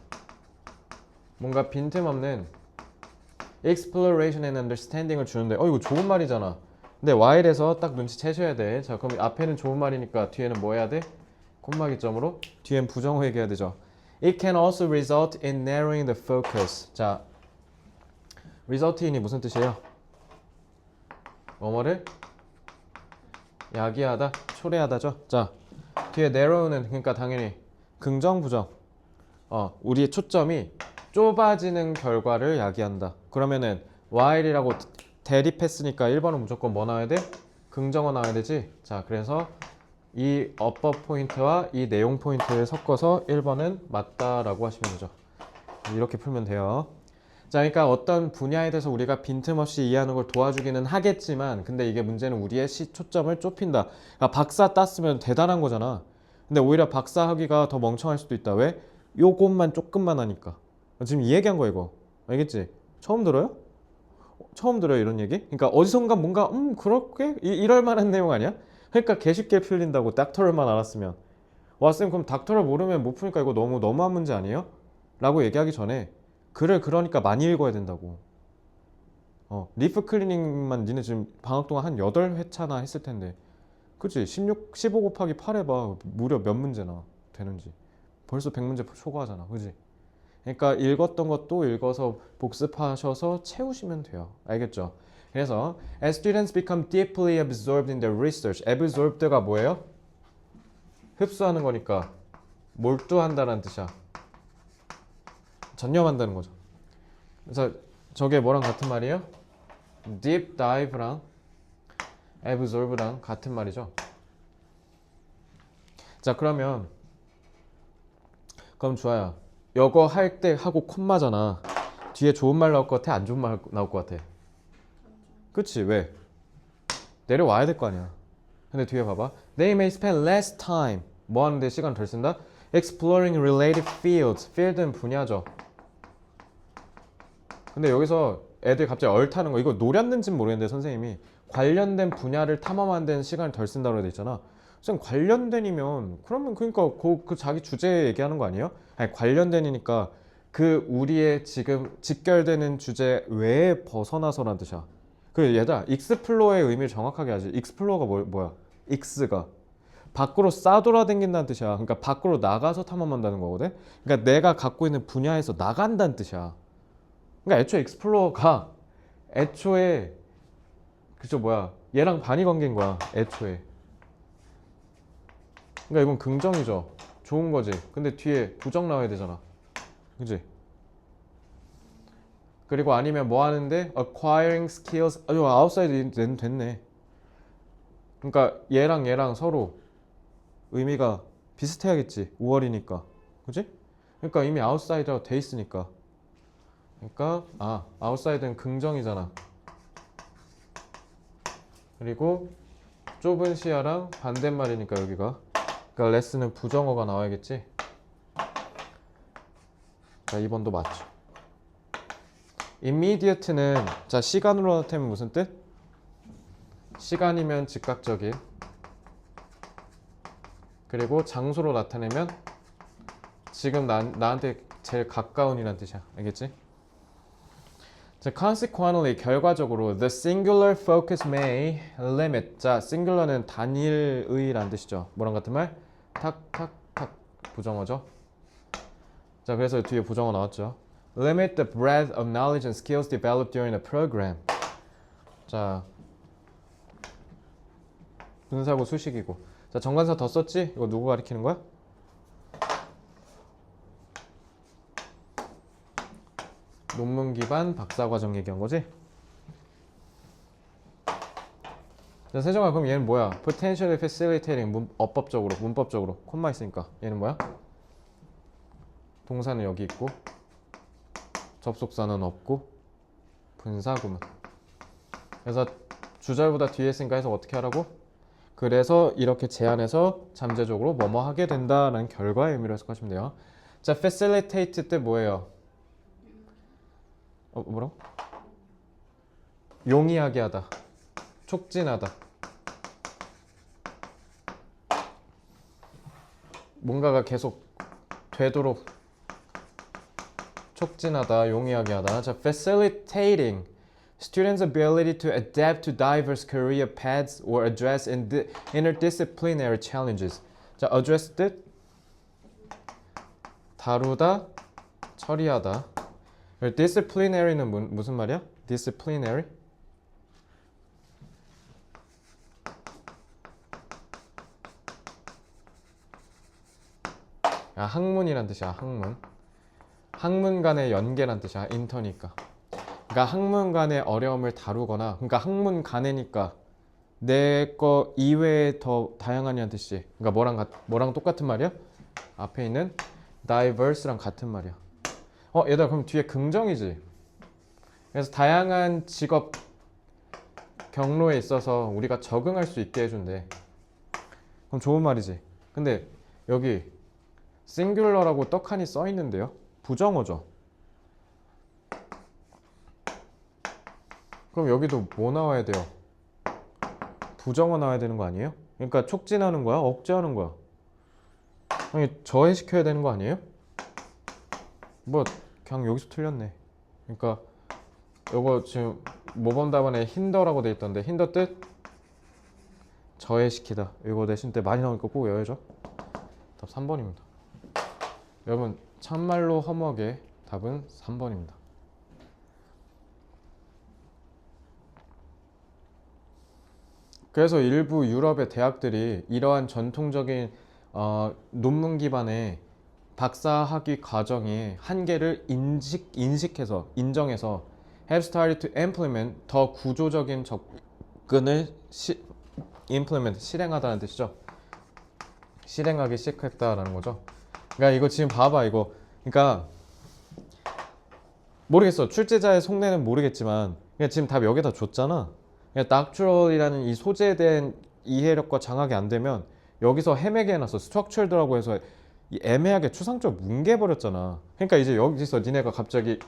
뭔가 빈틈없는 exploration and understanding을 주는데 이거 좋은 말이잖아. 근데 while에서 딱 눈치채셔야 돼. 자, 그럼 앞에는 좋은 말이니까 뒤에는 뭐 해야 돼? 콤마기점으로 뒤엔 부정어 얘기해야 되죠. It can also result in narrowing the focus. 자, result인이 무슨 뜻이에요? 뭐뭐를 야기하다, 초래하다죠. 자, 뒤에 narrow는 그러니까 당연히 긍정, 부정. 우리의 초점이 좁아지는 결과를 야기한다. 그러면은 while이라고 대립했으니까 1번은 무조건 뭐 나와야 돼? 긍정어 나와야 되지. 자, 그래서 이 upper 포인트와 이 내용 포인트를 섞어서 1번은 맞다라고 하시면 되죠. 이렇게 풀면 돼요. 자, 그러니까 어떤 분야에 대해서 우리가 빈틈없이 이해하는 걸 도와주기는 하겠지만, 근데 이게 문제는 우리의 초점을 좁힌다. 그러니까 박사 땄으면 대단한 거잖아. 근데 오히려 박사 학위가 더 멍청할 수도 있다. 왜? 요것만 조금만 하니까. 지금 이 얘기한 거 이거. 알겠지? 처음 들어요? 처음 들어요 이런 얘기? 그러니까 어디선가 뭔가 그렇게 이럴 만한 내용 아니야? 그러니까 개 쉽게 풀린다고 닥터럴만 알았으면. 와 쌤 그럼 닥터럴 모르면 못 푸니까 이거 너무 너무한 문제 아니에요? 라고 얘기하기 전에 글을 그러니까 많이 읽어야 된다고. 리프 클리닝만 니네 지금 방학 동안 한 8회차나 했을 텐데 그치? 15 곱하기 8 해봐 무려 몇 문제나 되는지. 벌써 100문제 초과하잖아 그치? 그러니까 읽었던 것도 읽어서 복습하셔서 채우시면 돼요. 알겠죠? 그래서 as students become deeply absorbed in their research, absorbed가 뭐예요? 흡수하는 거니까 몰두한다는 뜻이야. 전념한다는 거죠. 그래서 저게 뭐랑 같은 말이에요? deep dive랑 absorb랑 같은 말이죠. 자 그러면 그럼 좋아요. 이거 할 때 하고 콤마잖아. 뒤에 좋은 말 나올 것 같아? 안 좋은 말 나올 것 같아? 그치? 왜? 내려와야 될 거 아니야. 근데 뒤에 봐봐. They may spend less time. 뭐 하는데 시간 덜 쓴다? Exploring related fields. field는 분야죠. 근데 여기서 애들 갑자기 얼타는 거. 이거 노렸는지는 모르겠는데 선생님이 관련된 분야를 탐험하는 데는 시간을 덜 쓴다고 돼 있잖아. 선생님 관련된이면 그러면 그러니까 그 자기 주제 얘기하는 거 아니에요? 아니 관련된이니까 그 우리의 지금 직결되는 주제 외에 벗어나서라는 뜻이야. 그 얘들아 익스플로어의 의미를 정확하게 하지. 익스플로어가 뭐야? 익스가 밖으로 싸돌아다닌다는 뜻이야. 그러니까 밖으로 나가서 탐험한다는 거거든. 그러니까 내가 갖고 있는 분야에서 나간다는 뜻이야. 그러니까 애초에 익스플로어가 애초에 그죠 뭐야? 얘랑 반이 관계인 거야. 애초에. 그러니까 이건 긍정이죠. 좋은 거지. 근데 뒤에 부정 나와야 되잖아. 그지? 그리고 아니면 뭐 하는데 acquiring skills outside 됐네. 그러니까 얘랑 서로 의미가 비슷해야겠지. 5월이니까. 그지? 그러니까 이미 outside라고 돼 있으니까. 그러니까 outside는 긍정이잖아. 그리고 좁은 시야랑 반대말이니까 여기가. 그러니까 레슨은 부정어가 나와야겠지. 자 2번도 맞죠. immediate는 자 시간으로 나타내면 무슨 뜻? 시간이면 즉각적인. 그리고 장소로 나타내면 지금 나한테 제일 가까운이란 뜻이야. 알겠지? 자, consequently 결과적으로 the singular focus may limit. 자, singular는 단일의란 뜻이죠. 뭐랑 같은 말? 탁탁탁 부정어죠. 자, 그래서 뒤에 부정어 나왔죠. Limit the breadth of knowledge and skills developed during the program. 자, 분사고 수식이고. 자, 정관사 더 썼지? 이거 누구 가리키는 거야? 논문 기반 박사과정 얘기한 거지? 자, 세정아 그럼 얘는 뭐야? Potentially facilitating 어법적으로, 문법적으로 콤마 있으니까 얘는 뭐야? 동사는 여기 있고 접속사는 없고 분사구문. 그래서 주절보다 뒤에 있으니까 해서 어떻게 하라고? 그래서 이렇게 제안해서 잠재적으로 뭐뭐 하게 된다라는 결과의 의미로 해석하시면 돼요. 자, facilitate 때 뭐예요? 뭐라고? 용이하게 하다, 촉진하다. 뭔가가 계속 되도록 촉진하다, 용이하게 하다. 자, facilitating students' ability to adapt to diverse career paths or address interdisciplinary challenges. 자, address 뜻 다루다, 처리하다. disciplinary는 무슨 말이야? disciplinary? 학문이란 뜻이야. 학문. 학문 간의 연계란 뜻이야. 인터니까. 그러니까 학문 간의 어려움을 다루거나, 그러니까 학문 간에니까 내 거 이외에 더 다양한이란 뜻이지. 그러니까 뭐랑 똑같은 말이야? 앞에 있는 diverse랑 같은 말이야. 얘들아 그럼 뒤에 긍정이지. 그래서 다양한 직업 경로에 있어서 우리가 적응할 수 있게 해준대. 그럼 좋은 말이지. 근데 여기 싱귤러라고 떡하니 써 있는데요. 부정어죠. 그럼 여기도 뭐 나와야 돼요? 부정어 나와야 되는 거 아니에요? 그러니까 촉진하는 거야? 억제하는 거야? 아니 저해시켜야 되는 거 아니에요? 뭐 그냥 여기서 틀렸네. 그러니까 요거 지금 모범 답안에 힌더라고 돼 있던데 힌더 뜻? 저해시키다. 이거 내신 때 많이 나오니까 꼭 외워야죠. 답 3번입니다. 여러분 참말로 허무하게 답은 3번입니다. 그래서 일부 유럽의 대학들이 이러한 전통적인 논문 기반의 박사학위 과정의 한계를 인식해서 인정해서 have started to implement 더 구조적인 접근을 implement 실행하다는 뜻이죠. 실행하기 시작했다라는 거죠. 그러니까 이거 지금 봐봐 이거. 그러니까 모르겠어. 출제자의 속내는 모르겠지만 그냥 지금 답 여기다 줬잖아. 그냥 doctoral이라는 이 소재에 대한 이해력과 장악이 안 되면 여기서 헤매게 해놨어. structured라고 해서 이 애매하게 추상적으로 뭉개버렸잖아. 그러니까 이제 여기서 니네가 갑자기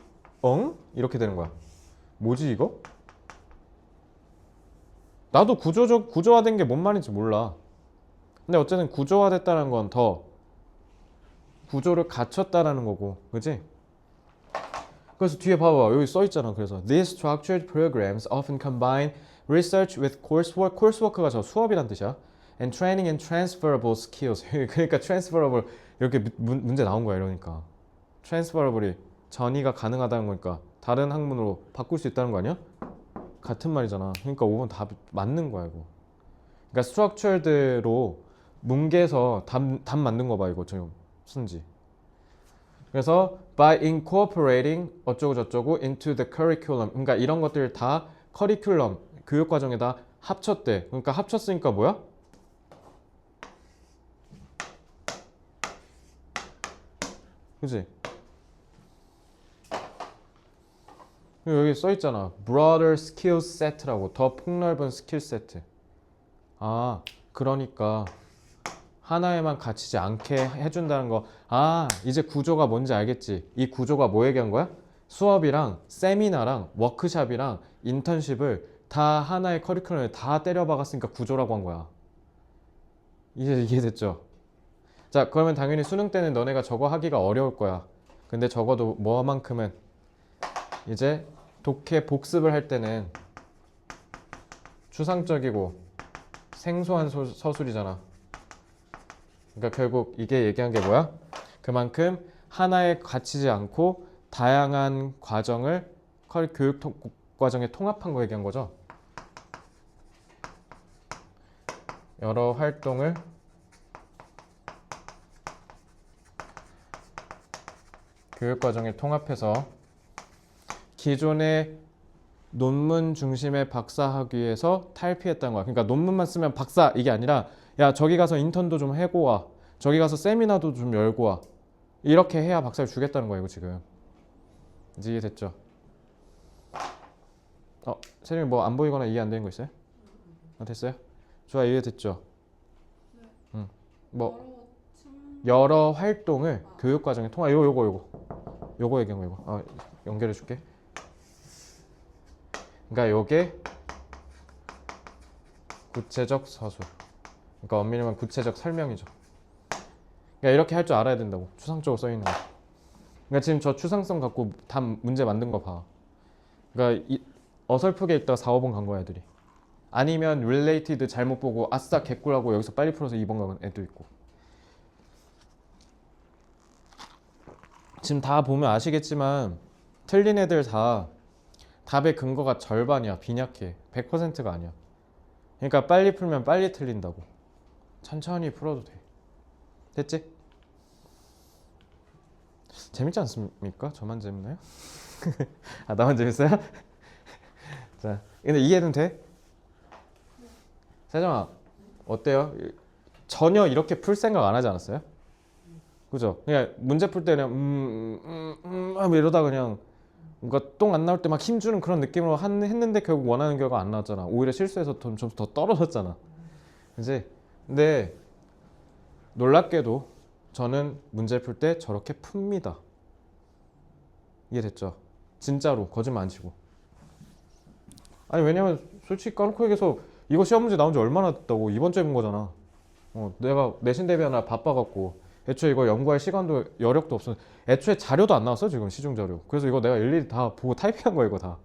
엉? 이렇게 되는 거야. 뭐지 이거? 나도 구조화된 게 뭔 말인지 몰라. 근데 어쨌든 구조화됐다는 건 더 구조를 갖췄다라는 거고, 그지? 그래서 뒤에 봐봐 여기 써 있잖아. 그래서 these structured programs often combine research with coursework. coursework가 저 수업이란 뜻이야. and training and transferable skills. 그러니까 transferable 이렇게 문제 나온 거야. 이러니까 transferable이 전이가 가능하다는 거니까 다른 학문으로 바꿀 수 있다는 거 아니야? 같은 말이잖아. 그러니까 5번 답 맞는 거야 이거. 그러니까 structured로 뭉개서 답 만든 거 봐 이거 지금 순지. 그래서 by incorporating 어쩌고 저쩌고 into the curriculum. 그러니까 이런 것들 다 커리큘럼 교육 과정에다 합쳤대. 그러니까 합쳤으니까 뭐야? 그지? 여기 써 있잖아. broader skill set라고. 더 폭넓은 스킬 세트. 아, 그러니까 하나에만 갇히지 않게 해준다는 거. 아, 이제 구조가 뭔지 알겠지? 이 구조가 뭐 얘기한 거야? 수업이랑 세미나랑 워크샵이랑 인턴십을 다 하나의 커리큘럼에 다 때려박았으니까 구조라고 한 거야. 이제 이해됐죠? 자, 그러면 당연히 수능 때는 너네가 저거 하기가 어려울 거야. 근데 적어도 뭐만큼은 이제 독해 복습을 할 때는 추상적이고 생소한 서술이잖아. 그러니까 결국 이게 얘기한 게 뭐야? 그만큼 하나에 갇히지 않고 다양한 과정을 교육 과정에 통합한 거 얘기한 거죠. 여러 활동을 교육 과정에 통합해서 기존의 논문 중심의 박사학위에서 탈피했다는 거야. 그러니까 논문만 쓰면 박사 이게 아니라 야 저기 가서 인턴도 좀 해고 와. 저기 가서 세미나도 좀 열고 와. 이렇게 해야 박사를 주겠다는 거야 이거 지금. 이제 이해됐죠? 세림이 뭐 안 보이거나 이해 안 되는 거 있어요? 됐어요? 좋아 이해됐죠? 네. 응. 뭐 여러 여러 활동을 교육 과정에 통합. 요거 얘기한 거 이거. 연결해 줄게. 그러니까 요게 구체적 서술. 그러니까 엄밀히 말하면 구체적 설명이죠. 그러니까 이렇게 할 줄 알아야 된다고. 추상적으로 써 있는 거. 그러니까 지금 저 추상성 갖고 답 문제 만든 거 봐. 그러니까 어설프게 읽다가 4, 5번 간 거야 애들이. 아니면 related 잘못 보고 아싸 개꿀하고 여기서 빨리 풀어서 2번 가는 애도 있고. 지금 다 보면 아시겠지만 틀린 애들 다 답의 근거가 절반이야. 빈약해. 100%가 아니야. 그러니까 빨리 풀면 빨리 틀린다고. 천천히 풀어도 돼. 됐지? 재밌지 않습니까? 저만 재밌나요? 나만 재밌어요? 자, 근데 이해는 돼? 세정아, 어때요? 전혀 이렇게 풀 생각 안 하지 않았어요? 그죠? 그냥 문제 풀 때 그냥 이러다 그냥 뭔가 똥 안 나올 때 막 힘주는 그런 느낌으로 했는데 결국 원하는 결과 안 나왔잖아. 오히려 실수해서 점수 더 떨어졌잖아. 그지? 근데 놀랍게도 저는 문제 풀 때 저렇게 풉니다. 이해됐죠? 진짜로 거짓말 안 치고. 아니 왜냐면 솔직히 까놓고 얘기해서 이거 시험 문제 나온 지 얼마나 됐다고 이번 주에 본 거잖아. 내가 내신 대비하느라 바빠갖고 애초에 이거 연구할 시간도 여력도 없어. 애초에 자료도 안 나왔어 지금 시중 자료. 그래서 이거 내가 일일이 다 보고 타이핑한 거야 이거 다.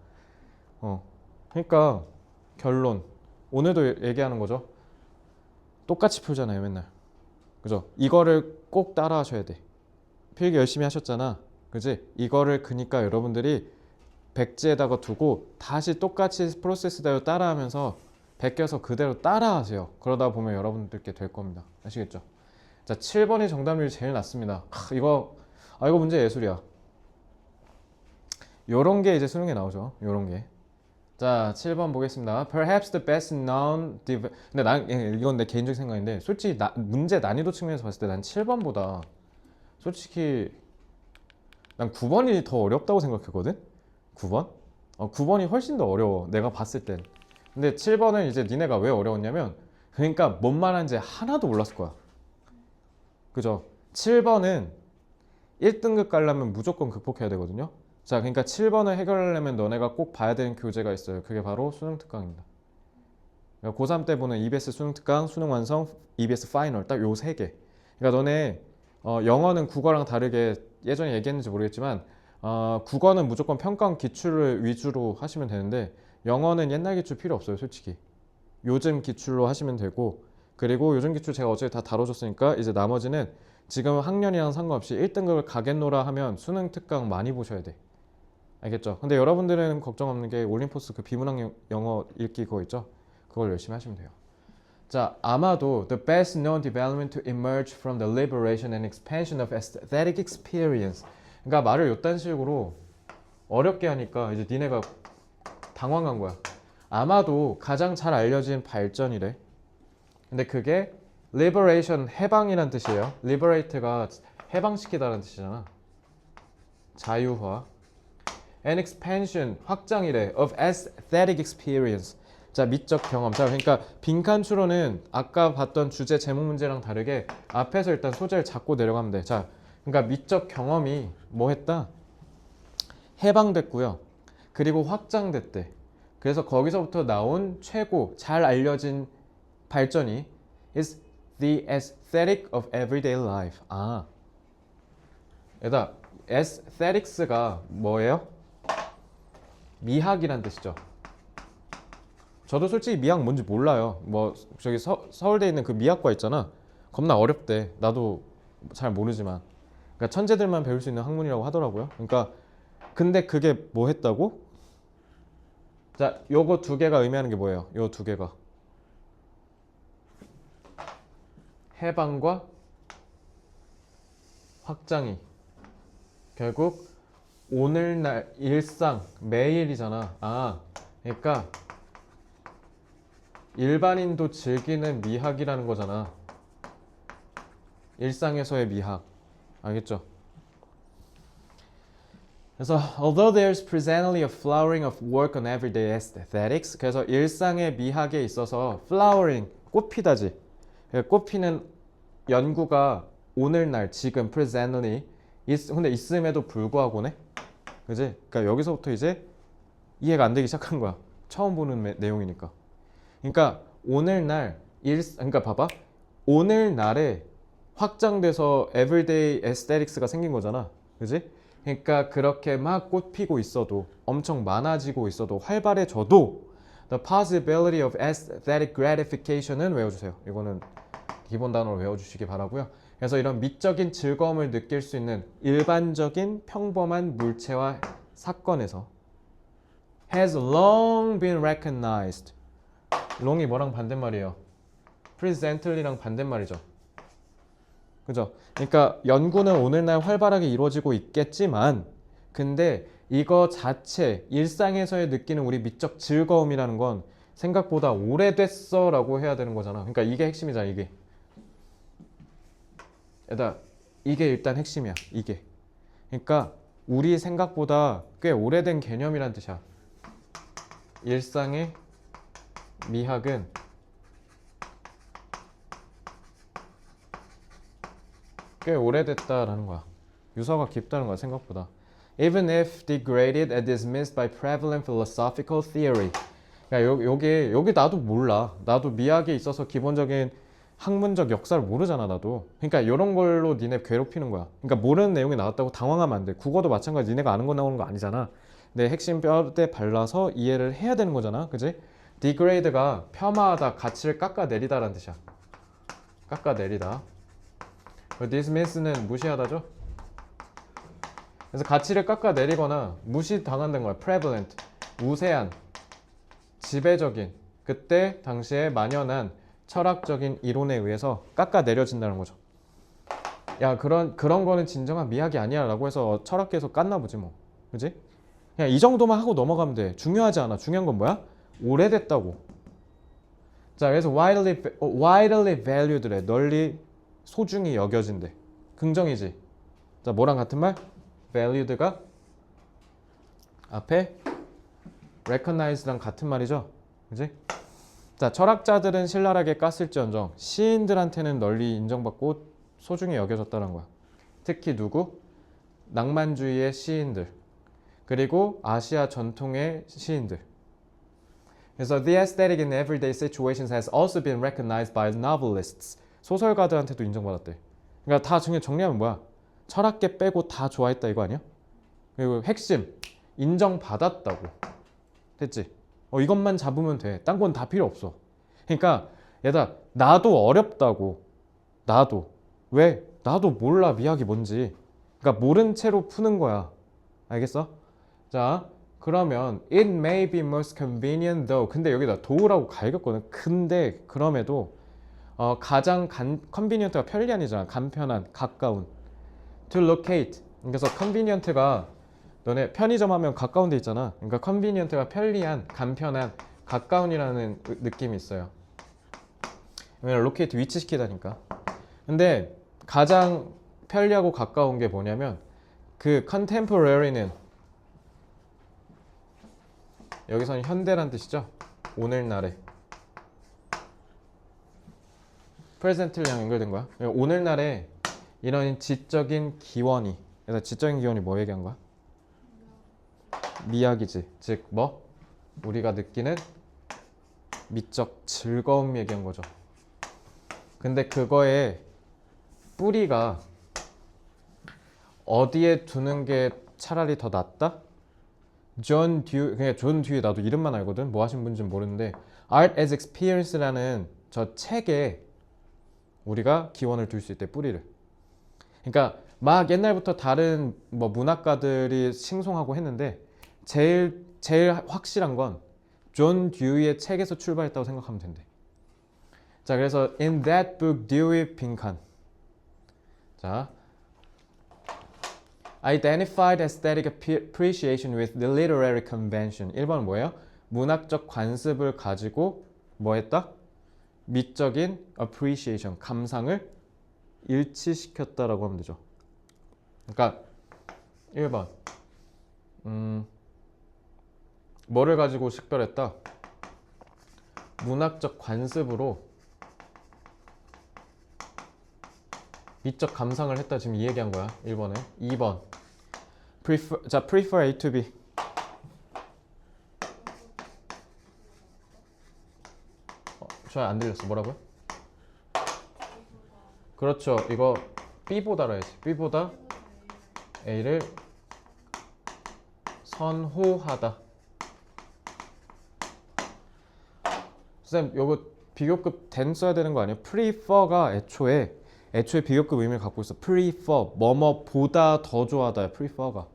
그러니까 결론 오늘도 얘기하는 거죠. 똑같이 풀잖아요 맨날. 그죠? 이거를 꼭 따라 하셔야 돼. 필기 열심히 하셨잖아. 그지? 이거를 그니까 여러분들이 백지에다가 두고 다시 똑같이 프로세스대로 따라하면서 베껴서 그대로 따라하세요. 그러다 보면 여러분들께 될 겁니다. 아시겠죠? 자, 7번이 정답률이 제일 낮습니다. 이거 문제 예술이야. 요런 게 이제 수능에 나오죠. 요런 게. 자, 7번 보겠습니다. Perhaps the best known 근데 이건 내 개인적인 생각인데 솔직히 문제 난이도 측면에서 봤을 때 난 7번보다 솔직히 난 9번이 더 어렵다고 생각했거든? 9번? 9번이 훨씬 더 어려워. 내가 봤을 땐. 근데 7번은 이제 니네가 왜 어려웠냐면 그러니까 뭔 말하는지 하나도 몰랐을 거야. 그죠? 7번은 1등급 가려면 무조건 극복해야 되거든요. 자, 그러니까 7번을 해결하려면 너네가 꼭 봐야 되는 교재가 있어요. 그게 바로 수능 특강입니다. 그러니까 고3 때 보는 EBS 수능 특강, 수능 완성, EBS 파이널 딱 요 세 개. 그러니까 너네 영어는 국어랑 다르게 예전에 얘기했는지 모르겠지만 국어는 무조건 평가원 기출을 위주로 하시면 되는데 영어는 옛날 기출 필요 없어요, 솔직히. 요즘 기출로 하시면 되고 그리고 요즘 기출 제가 어제 다 다뤄줬으니까 이제 나머지는 지금 학년이랑 상관없이 1등급을 가겠노라 하면 수능 특강 많이 보셔야 돼. 알겠죠? 근데 여러분들은 걱정 없는 게 올림포스 그 비문학 영어 읽기 그거 있죠? 그걸 열심히 하시면 돼요. 자, 아마도 the best known development to emerge from the liberation and expansion of aesthetic experience. 그러니까 말을 요딴 식으로 어렵게 하니까 이제 니네가 당황한 거야. 아마도 가장 잘 알려진 발전이래. 근데 그게 liberation 해방이란 뜻이에요. liberate가 해방시키다라는 뜻이잖아. 자유화. and expansion 확장이래. of aesthetic experience. 자, 미적 경험. 자, 그러니까 빈칸 추론은 아까 봤던 주제 제목 문제랑 다르게 앞에서 일단 소재를 잡고 내려가면 돼. 자, 그러니까 미적 경험이 뭐 했다? 해방됐고요. 그리고 확장됐대. 그래서 거기서부터 나온 최고 잘 알려진 발전이 is the aesthetic of everyday life. 얘다 aesthetics가 뭐예요? 미학이란 뜻이죠. 저도 솔직히 미학 뭔지 몰라요. 뭐 저기 서울대에 있는 그 미학과 있잖아. 겁나 어렵대. 나도 잘 모르지만. 그러니까 천재들만 배울 수 있는 학문이라고 하더라고요. 그러니까 근데 그게 뭐 했다고? 자, 요거 두 개가 의미하는 게 뭐예요? 요 두 개가 해방과 확장이 결국 오늘날 일상 매일이잖아. 그러니까 일반인도 즐기는 미학이라는 거잖아. 일상에서의 미학. 알겠죠? 그래서 although there's presently a flowering of work on everyday aesthetics, 그래서 일상의 미학에 있어서 flowering, 꽃피다지. 꽃피는 연구가 오늘날 지금 presently 근데 있음에도 불구하고네. 그지? 그러니까 여기서부터 이제 이해가 안 되기 시작한 거야. 처음 보는 내용이니까. 그러니까 오늘날 그러니까 봐봐. 오늘날에 확장돼서 everyday aesthetics가 생긴 거잖아. 그지? 그러니까 그렇게 막 꽃피고 있어도 엄청 많아지고 있어도 활발해져도 the possibility of aesthetic gratification은 외워주세요. 이거는 기본 단어로 외워주시기 바라고요. 그래서 이런 미적인 즐거움을 느낄 수 있는 일반적인 평범한 물체와 사건에서 has long been recognized. long이 뭐랑 반대말이에요? presently랑 반대말이죠. 그죠? 그러니까 연구는 오늘날 활발하게 이루어지고 있겠지만 근데 이거 자체 일상에서의 느끼는 우리 미적 즐거움이라는 건 생각보다 오래됐어 라고 해야 되는 거잖아. 그러니까 이게 핵심이잖아. 이게 일단 핵심이야. 이게. 그러니까 우리 생각보다 꽤 오래된 개념이란 뜻이야. 일상의 미학은 꽤 오래됐다라는 거야. 유서가 깊다는 거야, 생각보다. Even if degraded and dismissed by prevalent philosophical theory. 그러니까 여기 나도 몰라. 나도 미학에 있어서 기본적인 학문적 역사를 모르잖아 나도. 그러니까 이런 걸로 니네 괴롭히는 거야. 그러니까 모르는 내용이 나왔다고 당황하면 안 돼. 국어도 마찬가지. 니네가 아는 거 나오는 거 아니잖아. 내 핵심 뼈대 발라서 이해를 해야 되는 거잖아. 그지? degrade가 폄하하다, 가치를 깎아내리다라는 뜻이야. 깎아내리다. dismiss는 무시하다죠? 그래서 가치를 깎아내리거나 무시당한다는 거야. prevalent, 우세한, 지배적인, 그때 당시에 만연한 철학적인 이론에 의해서 깎아내려진다는 거죠. 야, 그런 거는 진정한 미학이 아니야 라고 해서 철학계에서 깠나 보지 뭐. 그지? 그냥 이 정도만 하고 넘어가면 돼. 중요하지 않아. 중요한 건 뭐야? 오래됐다고. 자, 그래서 widely valued래. 널리 소중히 여겨진대. 긍정이지. 자, 뭐랑 같은 말? valued가 앞에 recognized랑 같은 말이죠. 그지? 자, 철학자들은 신랄하게 깠을지언정 시인들한테는 널리 인정받고 소중히 여겨졌다는 거야. 특히 누구? 낭만주의의 시인들. 그리고 아시아 전통의 시인들. 그래서 the aesthetic in everyday situations has also been recognized by novelists. 소설가들한테도 인정받았대. 그러니까 다 정리하면 뭐야? 철학계 빼고 다 좋아했다 이거 아니야? 그리고 핵심 인정받았다고. 됐지? 이것만 잡으면 돼. 딴 건 다 필요 없어. 그러니까 얘들아 나도 어렵다고. 나도. 왜? 나도 몰라 미학이 뭔지. 그러니까 모른 채로 푸는 거야. 알겠어? 자, 그러면 it may be most convenient though. 근데 여기다 though라고 갈겼거든. 근데 그럼에도 가장 convenient가 편리한이잖아. 간편한, 가까운. to locate. 그래서 convenient가 너네 편의점 하면 가까운 데 있잖아. 그러니까 convenient가 편리한, 간편한, 가까운이라는 느낌이 있어요. 왜냐면 locate 위치시키다니까. 근데 가장 편리하고 가까운 게 뭐냐면 그 contemporary는 여기서는 현대란 뜻이죠. 오늘날에. present랑 연결된 거야. 오늘날에 이런 지적인 기원이. 그래서 지적인 기원이 뭐 얘기한 거야? 미학이지. 즉 뭐? 우리가 느끼는 미적 즐거움 얘기한 거죠. 근데 그거의 뿌리가 어디에 두는 게 차라리 더 낫다? 존 듀, 그냥 존 듀이 나도 이름만 알거든. 뭐 하신 분인지는 모르는데 Art as Experience라는 저 책에 우리가 기원을 둘 수 있대. 뿌리를. 그러니까 막 옛날부터 다른 뭐 문학가들이 싱송하고 했는데 제일 확실한 건 존 듀이의 책에서 출발했다고 생각하면 된대. 자, 그래서 in that book Dewey 빈칸. 자, identified aesthetic appreciation with the literary convention. 1번은 뭐예요? 문학적 관습을 가지고 뭐 했다? 미적인 appreciation, 감상을 일치시켰다라고 하면 되죠. 그러니까 1번 뭐를 가지고 식별했다? 문학적 관습으로 미적 감상을 했다. 지금 이 얘기한 거야. 1번에. 2번 prefer A to B. 잘 안 들렸어. 뭐라고요? 그렇죠. 이거 B보다라 해야지. B보다 A를 선호하다. 쌤, 요거 비교급 then 써야 되는 거 아니에요? prefer가 애초에 비교급 의미를 갖고 있어. prefer, 뭐뭐보다 더 좋아하다. prefer가.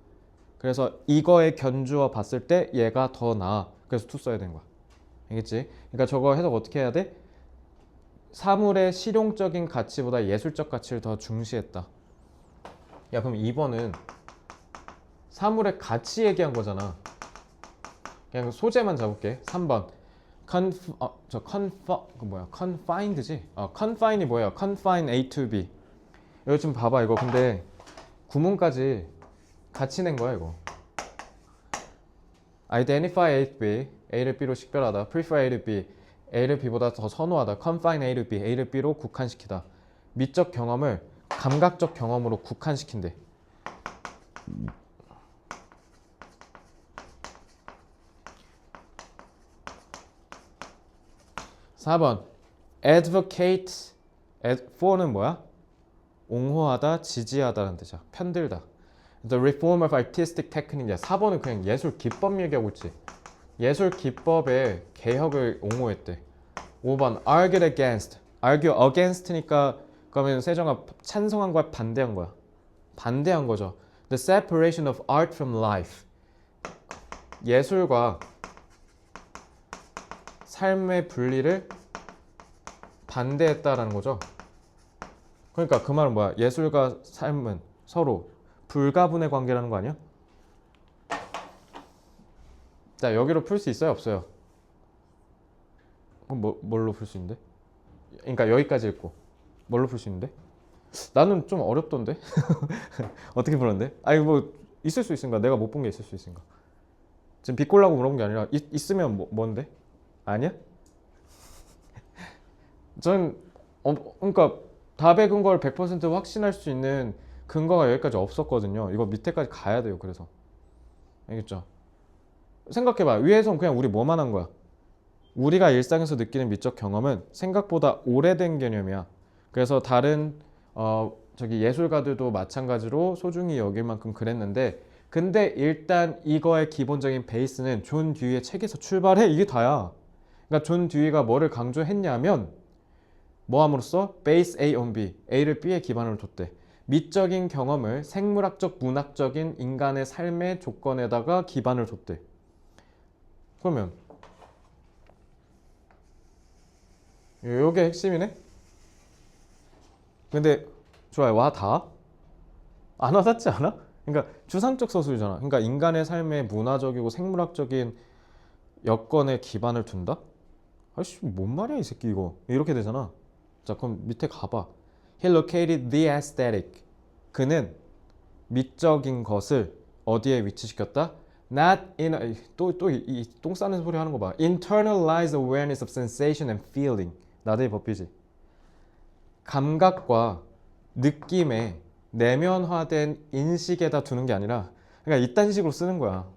그래서 이거의 견주어 봤을 때 얘가 더 나아. 그래서 to 써야 되는 거야. 알겠지? 그러니까 저거 해석 어떻게 해야 돼? 사물의 실용적인 가치보다 예술적 가치를 더 중시했다. 야, 그럼 2번은 사물의 가치 얘기한 거잖아. 그냥 소재만 잡을게. 3번 confined지? confine이 뭐예요? confine A to B. 이거 좀 봐봐. 이거 근데 구문까지 같이 낸 거야 이거. identify A to B, A를 B로 식별하다. prefer A to B, A를 B보다 더 선호하다. confine A to B, A를 B로 국한시키다. 미적 경험을 감각적 경험으로 국한시킨대. 4번 advocate. for는 뭐야? 옹호하다, 지지하다라는 뜻이야. 편들다. The reform of artistic technique. 4번은 그냥 예술 기법 얘기하고 있지. 예술 기법의 개혁을 옹호했대. 5번 argue against. argue against니까 그러면 세정아 찬성한 거야, 반대한 거야? 반대한 거죠. The separation of art from life. 예술과 삶의 분리를 반대했다라는 거죠. 그러니까 그 말은 뭐야? 예술과 삶은 서로 불가분의 관계라는 거 아니야? 자, 여기로 풀 수 있어요? 없어요? 그럼 뭘로 풀 수 있는데? 그러니까 여기까지 읽고 뭘로 풀 수 있는데? 나는 좀 어렵던데? 어떻게 풀었는데? 아니 뭐 있을 수 있으니까 내가 못 본 게 있을 수 있으니까 지금 비꼴라고 물어본 게 아니라 있으면 뭔데? 아니야? 전 그러니까 답의 근거를 100% 확신할 수 있는 근거가 여기까지 없었거든요. 이거 밑에까지 가야 돼요. 그래서 알겠죠? 생각해봐. 위에선 그냥 우리 뭐만 한 거야? 우리가 일상에서 느끼는 미적 경험은 생각보다 오래된 개념이야. 그래서 다른 저기 예술가들도 마찬가지로 소중히 여길 만큼 그랬는데, 근데 일단 이거의 기본적인 베이스는 존 듀이의 책에서 출발해. 이게 다야. 그러니까 존 듀이가 뭐를 강조했냐면 뭐 함으로써 base A on B, A를 B에 기반으로 뒀대. 미적인 경험을 생물학적, 문학적인 인간의 삶의 조건에다가 기반을 뒀대. 그러면 요게 핵심이네? 근데 좋아요. 와 다? 안 와닿지 않아? 그러니까 추상적 서술이잖아. 그러니까 인간의 삶의 문화적이고 생물학적인 여건에 기반을 둔다? 아이씨 뭔 말이야 이 새끼 이거. 이렇게 되잖아. 자 그럼 밑에 가봐. He located the aesthetic. 그는 미적인 것을 어디에 위치시켰다? Not in a, 이 똥 싸는 소리 하는 거 봐. Internalized awareness of sensation and feeling. 나대의 법이지. 감각과 느낌에 내면화된 인식에다 두는 게 아니라, 그러니까 이딴 식으로 쓰는 거야.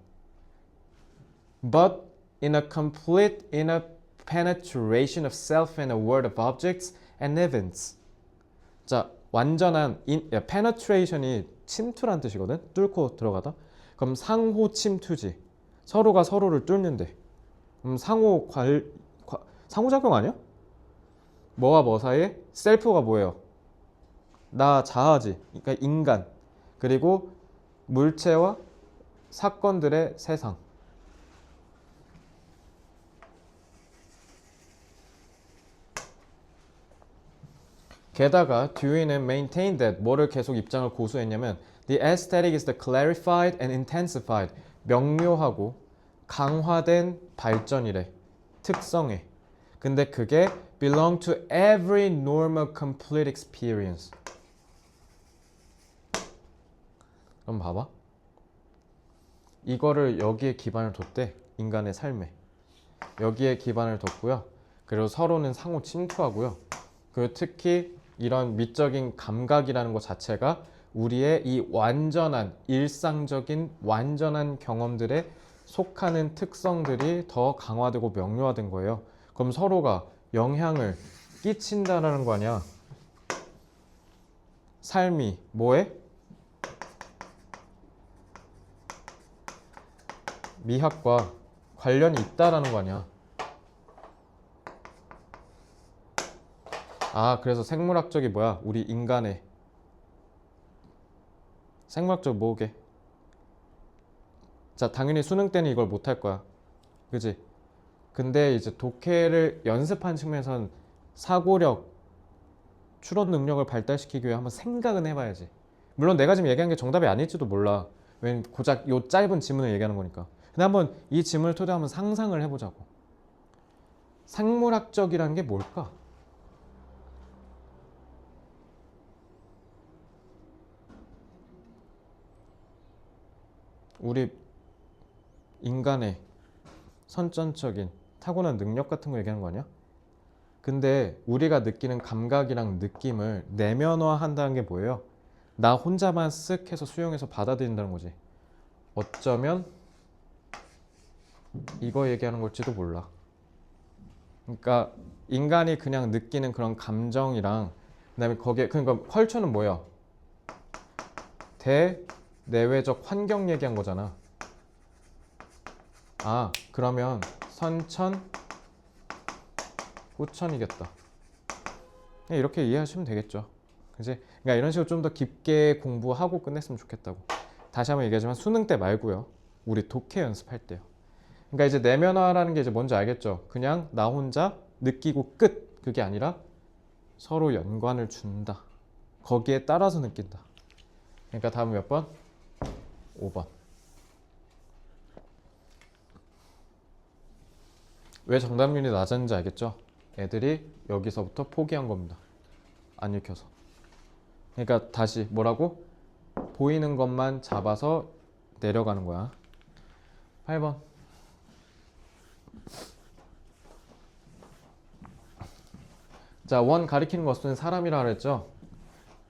But in a complete inner penetration of self and a world of objects and events. 자, 완전한 penetration이 침투란 뜻이거든. 뚫고 들어가다. 그럼 상호 침투지. 서로가 서로를 뚫는데. 상호작용 아니야? 뭐와 뭐 사이에? 셀프가 뭐예요? 나 자아지. 그러니까 인간. 그리고 물체와 사건들의 세상. 게다가 듀이는 maintained that 뭐를 계속 입장을 고수했냐면 the aesthetic is the clarified and intensified 명료하고 강화된 발전이래. 특성에. 근데 그게 belong to every normal complete experience. 그럼 봐봐. 이거를 여기에 기반을 뒀대. 인간의 삶에. 여기에 기반을 뒀고요. 그리고 서로는 상호 침투하고요. 그리고 특히 이런 미적인 감각이라는 것 자체가 우리의 이 완전한 일상적인 완전한 경험들에 속하는 특성들이 더 강화되고 명료화된 거예요. 그럼 서로가 영향을 끼친다라는 거 아니야. 삶이 뭐에? 미학과 관련이 있다라는 거 아니야. 아, 그래서 생물학적이 뭐야? 우리 인간의 생물학적 뭐게? 자, 당연히 수능 때는 이걸 못할 거야. 그지? 근데 이제 독해를 연습한 측면에선 사고력, 추론 능력을 발달시키기 위해 한번 생각은 해봐야지. 물론 내가 지금 얘기한 게 정답이 아닐지도 몰라. 왜냐면 고작 요 짧은 지문을 얘기하는 거니까. 근데 한번 이 지문을 토대로 한번 상상을 해보자고. 생물학적이라는 게 뭘까? 우리 인간의 선천적인 타고난 능력 같은 거 얘기하는 거 아니야? 근데 우리가 느끼는 감각이랑 느낌을 내면화한다는 게 뭐예요? 나 혼자만 쓱 해서 수용해서 받아들인다는 거지. 어쩌면 이거 얘기하는 걸지도 몰라. 그러니까 인간이 그냥 느끼는 그런 감정이랑 그다음에 거기에 그러니까 컬처는 뭐예요? 대내외적 환경 얘기한 거잖아. 아, 그러면 선천, 후천이겠다. 그냥 이렇게 이해하시면 되겠죠. 그지? 그러니까 이런 식으로 좀 더 깊게 공부하고 끝냈으면 좋겠다고. 다시 한번 얘기하지만 수능 때 말고요. 우리 독해 연습할 때요. 그러니까 이제 내면화라는 게 이제 뭔지 알겠죠? 그냥 나 혼자 느끼고 끝. 그게 아니라 서로 연관을 준다. 거기에 따라서 느낀다. 그러니까 다음 몇 번? 5번. 왜 정답률이 낮았는지 알겠죠? 애들이 여기서부터 포기한 겁니다. 안 읽혀서. 그러니까 다시 뭐라고? 보이는 것만 잡아서 내려가는 거야. 8번. 자, 원 가리키는 것은 사람이라 그랬죠?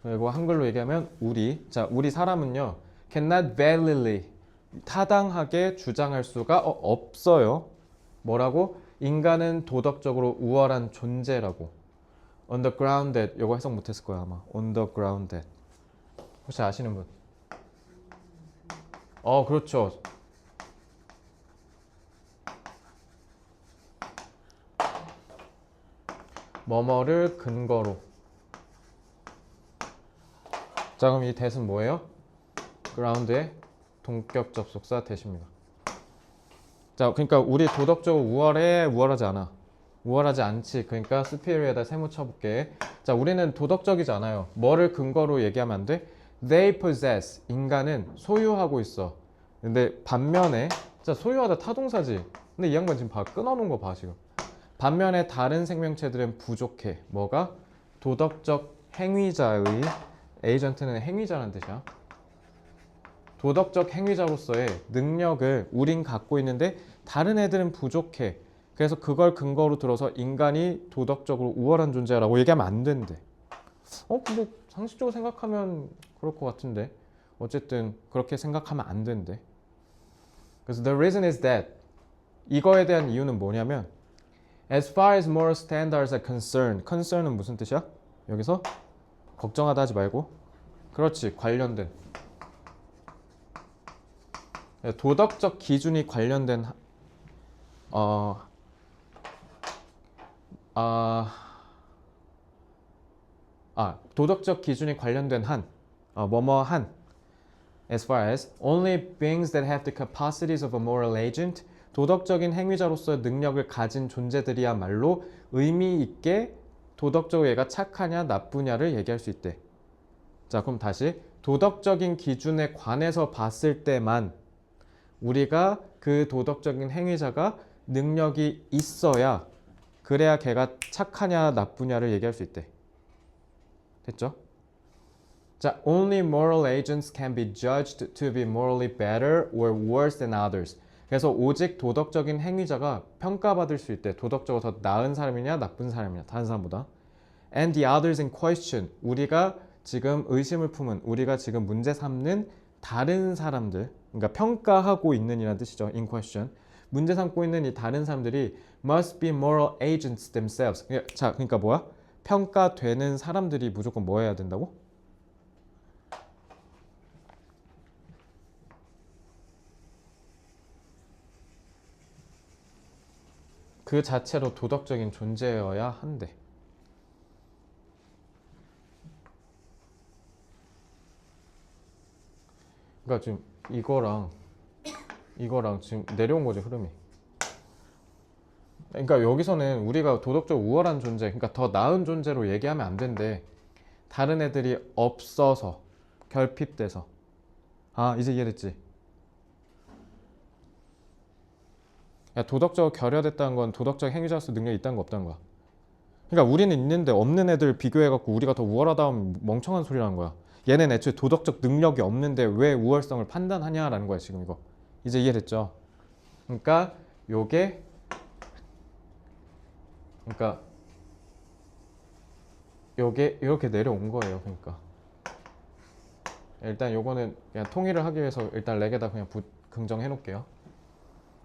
그리고 한글로 얘기하면 우리. 자, 우리 사람은요. cannot validly 타당하게 주장할 수가 없어요. 뭐라고? 인간은 도덕적으로 우월한 존재라고. on the ground that 이거 해석 못했을 거야 아마. on the ground that 혹시 아시는 분? 그렇죠. 뭐뭐를 근거로. 자, 그럼 이 that은 뭐예요? ground의 동격 접속사 that입니다. 자, 그러니까 우리 도덕적으로 우월해? 우월하지 않아? 우월하지 않지. 그러니까 superior에다 세모 쳐볼게. 자, 우리는 도덕적이지 않아요. 뭐를 근거로 얘기하면 안 돼? They possess. 인간은 소유하고 있어. 근데 반면에 자, 소유하다 타동사지. 근데 이 양반 지금 끊어놓은 거 봐 지금. 반면에 다른 생명체들은 부족해. 뭐가? 도덕적 행위자의 에이전트는 행위자라는 뜻이야. 도덕적 행위자로서의 능력을 우린 갖고 있는데 다른 애들은 부족해. 그래서 그걸 근거로 들어서 인간이 도덕적으로 우월한 존재라고 얘기하면 안 된대. 근데 상식적으로 생각하면 그럴 것 같은데. 어쨌든 그렇게 생각하면 안 된대. 그래서 the reason is that 이거에 대한 이유는 뭐냐면 as far as moral standards are concerned. concern은 무슨 뜻이야? 여기서 걱정하다 하지 말고 그렇지 관련된 도덕적 기준이 관련된 도덕적 기준이 관련된 한 뭐뭐한 as far as only beings that have the capacities of a moral agent 도덕적인 행위자로서 능력을 가진 존재들이야말로 의미 있게 도덕적으로 얘가 착하냐 나쁘냐를 얘기할 수 있대. 자, 그럼 다시 도덕적인 기준에 관해서 봤을 때만 우리가 그 도덕적인 행위자가 능력이 있어야 그래야 걔가 착하냐 나쁘냐를 얘기할 수 있대. 됐죠? 자, only moral agents can be judged to be morally better or worse than others. 그래서 오직 도덕적인 행위자가 평가받을 수 있대. 도덕적으로 더 나은 사람이냐 나쁜 사람이냐 다른 사람보다. And the others in question. 우리가 지금 의심을 품은 우리가 지금 문제 삼는 다른 사람들 그러니까 평가하고 있는 이라는 뜻이죠. in question. 문제 삼고 있는 이 다른 사람들이 must be moral agents themselves. 자, 그러니까 뭐야? 평가되는 사람들이 무조건 뭐 해야 된다고? 그 자체로 도덕적인 존재여야 한대. 그러니까 지금 이거랑 지금 내려온 거지 흐름이. 그러니까 여기서는 우리가 도덕적으로 우월한 존재, 그러니까 더 나은 존재로 얘기하면 안 된대. 다른 애들이 없어서 결핍돼서. 이제 이해됐지? 야, 도덕적으로 결여됐다는 건 도덕적 행위자로서 능력이 있다는 거 없다는 거야. 그러니까 우리는 있는데 없는 애들 비교해갖고 우리가 더 우월하다 하면 멍청한 소리라는 거야. 얘는 애초에 도덕적 능력이 없는데 왜 우월성을 판단하냐라는 거야 지금 이거. 이제 이해됐죠? 그러니까 요게 이렇게 내려온 거예요. 그러니까 일단 요거는 그냥 통일을 하기 위해서 일단 렉에다 그냥 긍정해 놓을게요.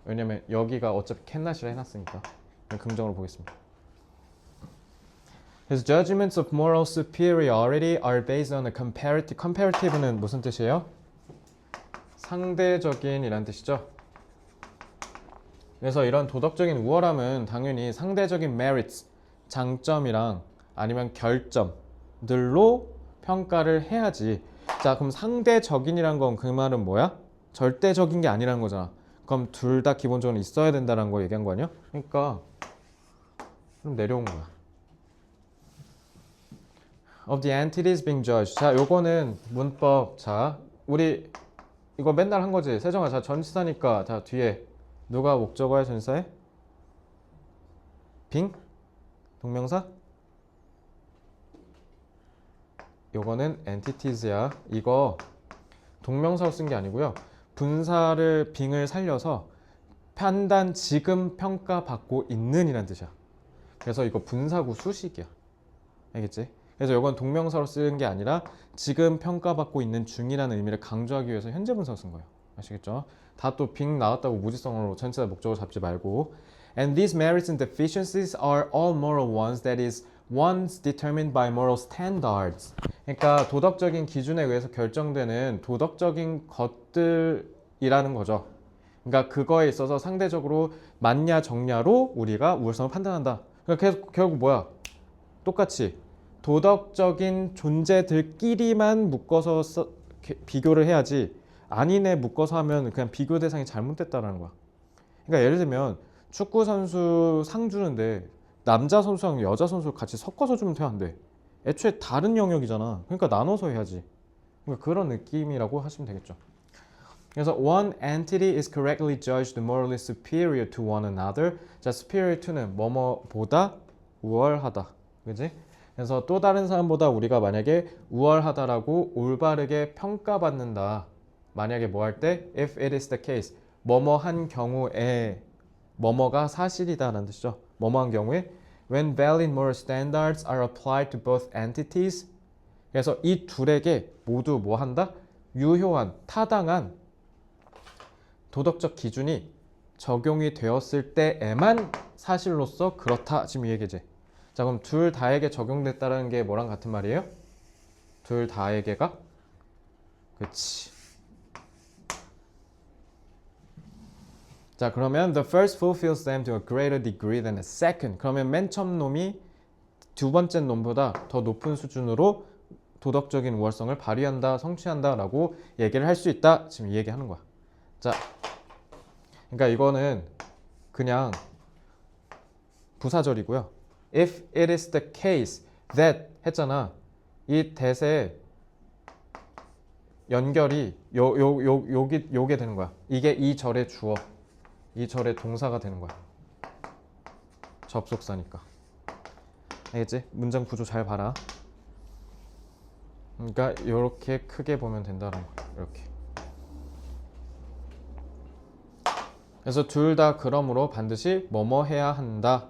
왜냐면 여기가 어차피 캔낫이라 해놨으니까. 긍정으로 보겠습니다. His judgments of moral superiority are based on a comparative. Comparative는 무슨 뜻이에요? 상대적인이란 뜻이죠. 그래서 이런 도덕적인 우월함은 당연히 상대적인 merits, 장점이랑 아니면 결점들로 평가를 해야지. 자, 그럼 상대적인이란 건 그 말은 뭐야? 절대적인 게 아니라는 거잖아. 그럼 둘 다 기본적으로 있어야 된다는 거 얘기한 거 아니야? 그러니까 좀 내려온 거야. Of the entities being judged. 자, 요거는 문법. 자, 우리 이거 맨날 한 거지. 세정아, 자, 전치사니까 자, 뒤에 누가 목적어야, 전치사에? being? 동명사? 요거는 entities야. 이거 동명사로 쓴 게 아니고요. 분사를 being을 살려서 판단, 지금 평가받고 있는 이란 뜻이야. 그래서 이거 분사구 수식이야. 알겠지? 그래서 이건 동명사로 쓰는 게 아니라 지금 평가받고 있는 중이라는 의미를 강조하기 위해서 현재 분사를 쓴 거예요. 아시겠죠? 다 또 being 나왔다고 무지성으로 전치사 목적을 잡지 말고. And these merits and deficiencies are all moral ones, that is, ones determined by moral standards. 그러니까 도덕적인 기준에 의해서 결정되는 도덕적인 것들이라는 거죠. 그러니까 그거에 있어서 상대적으로 맞냐 적냐로 우리가 우월성을 판단한다. 그러니까 결국 뭐야? 똑같이 도덕적인 존재들끼리만 묶어서 비교를 해야지 아닌애 묶어서 하면 그냥 비교 대상이 잘못됐다라는 거야. 그러니까 예를 들면 축구 선수 상 주는데 남자 선수랑 여자 선수 같이 섞어서 주면 돼, 안 돼? 애초에 다른 영역이잖아. 그러니까 나눠서 해야지. 그러니까 그런 느낌이라고 하시면 되겠죠. 그래서 one entity is correctly judged morally superior to one another. 자, superior to는 뭐뭐보다 우월하다. 그지? 그래서 또 다른 사람보다 우리가 만약에 우월하다라고 올바르게 평가받는다. 만약에 뭐 할 때? If it is the case. 뭐뭐한 경우에 뭐뭐가 사실이다라는 뜻이죠. 뭐뭐한 경우에 when valid moral standards are applied to both entities. 그래서 이 둘에게 모두 뭐 한다? 유효한, 타당한 도덕적 기준이 적용이 되었을 때에만 사실로서 그렇다. 지금 이 얘기지. 자, 그럼 둘 다에게 적용됐다는 게 뭐랑 같은 말이에요? 둘 다에게가? 그치. 자, 그러면 the first fulfills them to a greater degree than the second. 그러면 맨 처음 놈이 두 번째 놈보다 더 높은 수준으로 도덕적인 우월성을 발휘한다, 성취한다 라고 얘기를 할 수 있다. 지금 이 얘기하는 거야. 자, 그러니까 이거는 그냥 부사절이고요. If it is the case that 했잖아. 이 that의 연결이 요게 되는 거야. 이게 이 절의 주어, 이 절의 동사가 되는 거야. 접속사니까. 알겠지? 문장 구조 잘 봐라. 그러니까 이렇게 크게 보면 된다는 거야. 이렇게. 그래서 둘 다 그러므로 반드시 뭐뭐 해야 한다.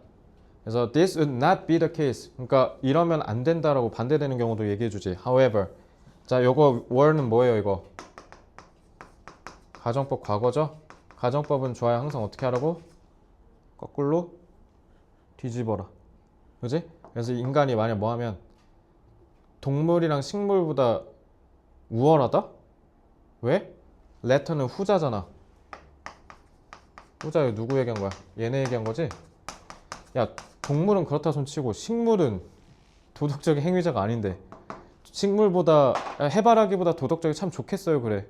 그래서 this would not be the case. 그러니까 이러면 안 된다라고 반대되는 경우도 얘기해 주지. However. 자, 요거 were는 뭐예요, 이거? 가정법 과거죠? 가정법은 좋아요. 항상 어떻게 하라고? 거꾸로 뒤집어라. 그지? 그래서 인간이 만약 뭐 하면 동물이랑 식물보다 우월하다? 왜? letter는 후자잖아. 후자 누구 얘기한 거야? 얘네 얘기한 거지? 야, 동물은 그렇다 손치고 식물은 도덕적인 행위자가 아닌데 식물보다 해바라기보다 도덕적이 참 좋겠어요. 그래.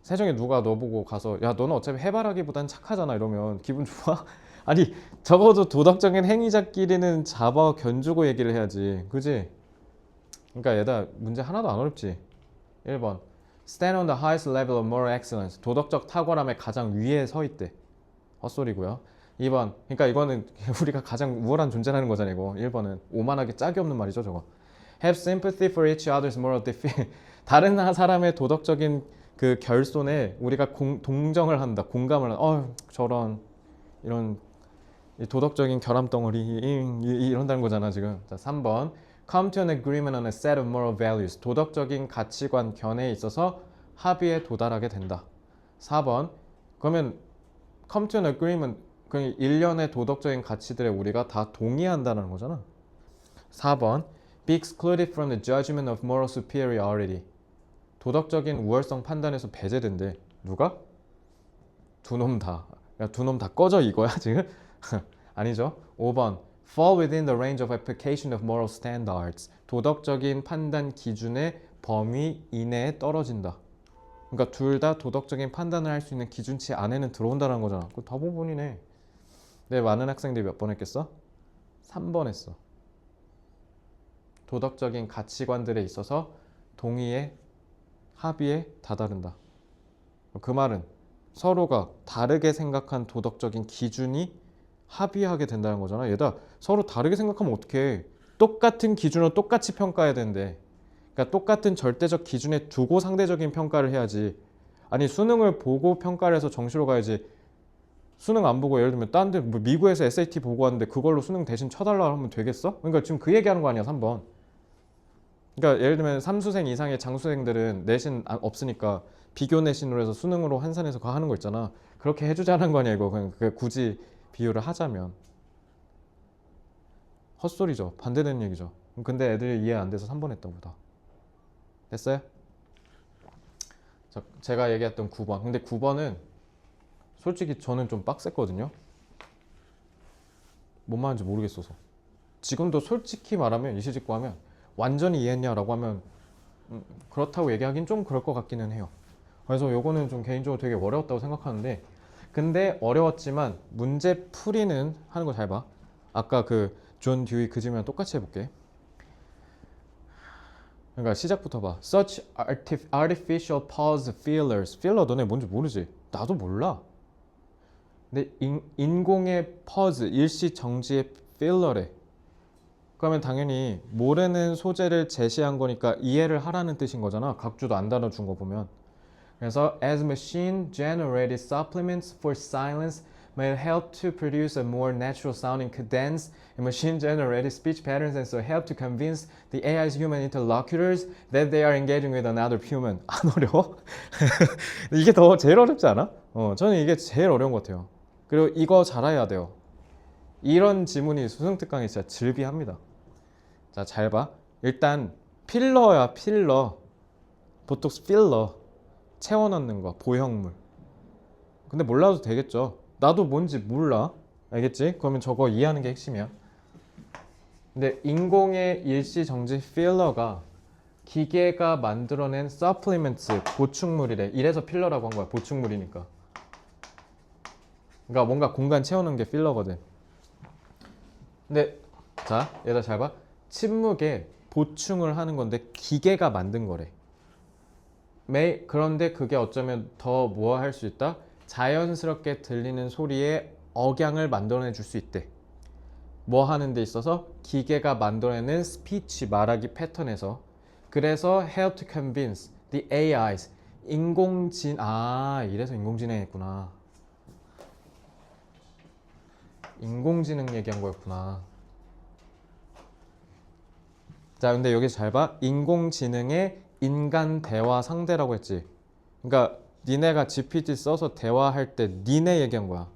세정에 누가 너 보고 가서 야, 너는 어차피 해바라기보단 착하잖아 이러면 기분 좋아? 아니, 적어도 도덕적인 행위자끼리는 잡아 견주고 얘기를 해야지. 그지? 그러니까 얘다 문제 하나도 안 어렵지. 1번 Stand on the highest level of moral excellence. 도덕적 탁월함의 가장 위에 서 있대. 헛소리고요. 2번 그러니까 이거는 우리가 가장 우월한 존재라는 거잖아. 이거 1번은 오만하게 짝이 없는 말이죠. 저거 Have sympathy for each other's moral defect. 다른 사람의 도덕적인 그 결손에 우리가 동정을 한다. 공감을 한다. 저런 이런 도덕적인 결함덩어리 이런다는 거잖아 지금. 자, 3번 Come to an agreement on a set of moral values. 도덕적인 가치관 견해에 있어서 합의에 도달하게 된다. 4번 그러면 Come to an agreement 그럼 일련의 도덕적인 가치들에 우리가 다 동의한다는 거잖아. 4번 Be excluded from the judgment of moral superiority. 도덕적인 우월성 판단에서 배제된대. 누가? 두 놈 다. 야, 두 놈 다 꺼져 이거야 지금? 아니죠. 5번 Fall within the range of application of moral standards. 도덕적인 판단 기준의 범위 이내에 떨어진다. 그러니까 둘 다 도덕적인 판단을 할 수 있는 기준치 안에는 들어온다는 거잖아. 그거 다 부분이네. 네, 많은 학생들이 몇 번 했겠어? 3번 했어. 도덕적인 가치관들에 있어서 동의에 합의에 다다른다. 그 말은 서로가 다르게 생각한 도덕적인 기준이 합의하게 된다는 거잖아. 얘들아, 서로 다르게 생각하면 어떡해. 똑같은 기준으로 똑같이 평가해야 되는데, 그러니까 똑같은 절대적 기준에 두고 상대적인 평가를 해야지. 아니 수능을 보고 평가를 해서 정시로 가야지. 수능 안 보고 예를 들면 딴 데 뭐 미국에서 SAT 보고 왔는데 그걸로 수능 대신 쳐달라 하면 되겠어? 그러니까 지금 그 얘기하는 거 아니야 3번. 그러니까 예를 들면 삼수생 이상의 장수생들은 내신 없으니까 비교 내신으로 해서 수능으로 환산해서 그거 하는 거 있잖아. 그렇게 해주자는 거 아니야 이거. 그냥 굳이 비유를 하자면 헛소리죠. 반대되는 얘기죠. 근데 애들이 이해 안 돼서 3번 했다고 다. 됐어요? 자, 제가 얘기했던 9번. 근데 9번은 솔직히 저는 좀 빡셌거든요. 뭔 말인지 모르겠어서. 지금도 솔직히 말하면 이시직고 하면 완전히 이해했냐라고 하면 그렇다고 얘기하긴 좀 그럴 것 같기는 해요. 그래서 요거는 좀 개인적으로 되게 어려웠다고 생각하는데, 근데 어려웠지만 문제 풀이는 하는 거 잘 봐. 아까 그 존 듀이 그 질문이랑 똑같이 해볼게. 그러니까 시작부터 봐. Such artificial pause fillers. 필러 너네 뭔지 모르지? 나도 몰라. 근데 인공의 pause, 일시 정지의 필러래. 그러면 당연히 모르는 소재를 제시한 거니까 이해를 하라는 뜻인 거잖아. 각주도 안 다뤄준 거 보면. 그래서 as machine generated supplements for silence may help to produce a more natural sounding cadence, and machine generated speech patterns and so help to convince the AI's human interlocutors that they are engaging with another human. 안 어려워? 이게 더 제일 어렵지 않아? 저는 이게 제일 어려운 것 같아요. 그리고 이거 잘 알아야 돼요. 이런 지문이 수능 특강이 진짜 즐비합니다. 자, 잘 봐. 일단 필러야, 필러. 보톡스 필러. 채워 넣는 거, 보형물. 근데 몰라도 되겠죠. 나도 뭔지 몰라. 알겠지? 그러면 저거 이해하는 게 핵심이야. 근데 인공의 일시 정지 필러가 기계가 만들어낸 supplements, 보충물이래. 이래서 필러라고 한 거야. 보충물이니까. 그러니까 뭔가 공간 채우는 게 필러거든. 근데 자, 얘들아 잘 봐. 침묵에 보충을 하는 건데 기계가 만든 거래. 그런데 그게 어쩌면 더 뭐 할 수 있다? 자연스럽게 들리는 소리에 억양을 만들어내 줄 수 있대. 뭐 하는 데 있어서 기계가 만들어내는 스피치, 말하기 패턴에서. 그래서 help to convince the AIs, 이래서 인공지능 했구나. 인공지능 얘기한 거였구나. 자, 근데 여기 잘 봐. 인공지능의 인간 대화 상대라고 했지. 그러니까 니네가 GPT 써서 대화할 때 니네 얘기한 거야.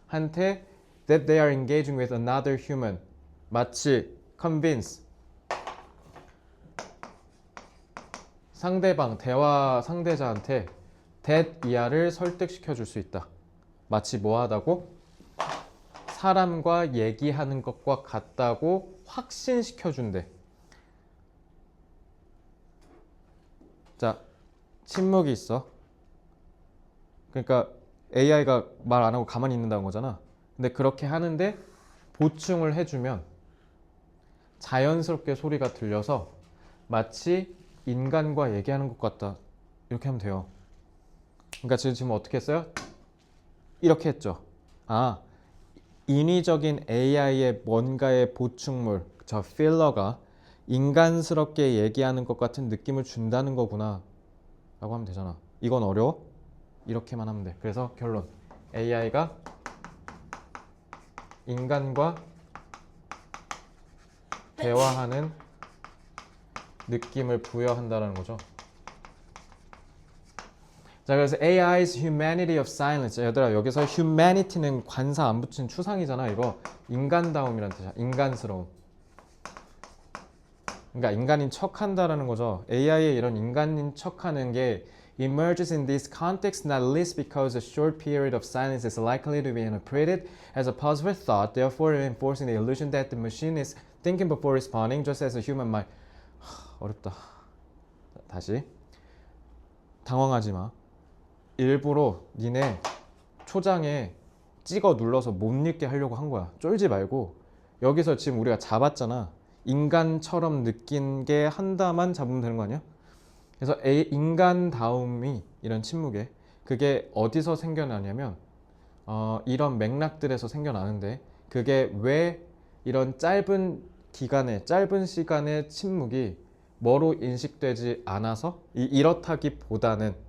한테 that they are engaging with another human. 마치 convince. 상대방, 대화 상대자한테 that 이하를 설득시켜 줄 수 있다. 마치 뭐 하다고? 사람과 얘기하는 것과 같다고 확신시켜 준대. 자, 침묵이 있어. 그러니까 AI가 말 안 하고 가만히 있는다는 거잖아. 근데 그렇게 하는데 보충을 해주면 자연스럽게 소리가 들려서 마치 인간과 얘기하는 것 같다. 이렇게 하면 돼요. 그러니까 지금 어떻게 했어요? 이렇게 했죠. 아, 인위적인 AI의 뭔가의 보충물, 저 필러가 인간스럽게 얘기하는 것 같은 느낌을 준다는 거구나 라고 하면 되잖아. 이건 어려워? 이렇게만 하면 돼. 그래서 결론, AI가 인간과 대화하는 느낌을 부여한다는 거죠. 자, 그래서 AI's humanity of silence. 얘들아, 여기서 humanity는 관사 안 붙인 추상이잖아. 이거 인간다움이란 뜻이야. 인간스러움. 그러니까 인간인 척한다라는 거죠. AI의 이런 인간인 척하는 게 emerges in this context not least because a short period of silence is likely to be interpreted as a pause for thought, therefore reinforcing the illusion that the machine is thinking before responding, just as a human might. 어렵다. 다시. 당황하지 마. 일부러 니네 초장에 찍어 눌러서 못 읽게 하려고 한 거야. 쫄지 말고 여기서 지금 우리가 잡았잖아. 인간처럼 느낀 게 한다만 잡으면 되는 거 아니야? 그래서 인간다움이 이런 침묵에 그게 어디서 생겨나냐면 이런 맥락들에서 생겨나는데 그게 왜 이런 짧은 기간에 짧은 시간의 침묵이 뭐로 인식되지 않아서 이렇다기보다는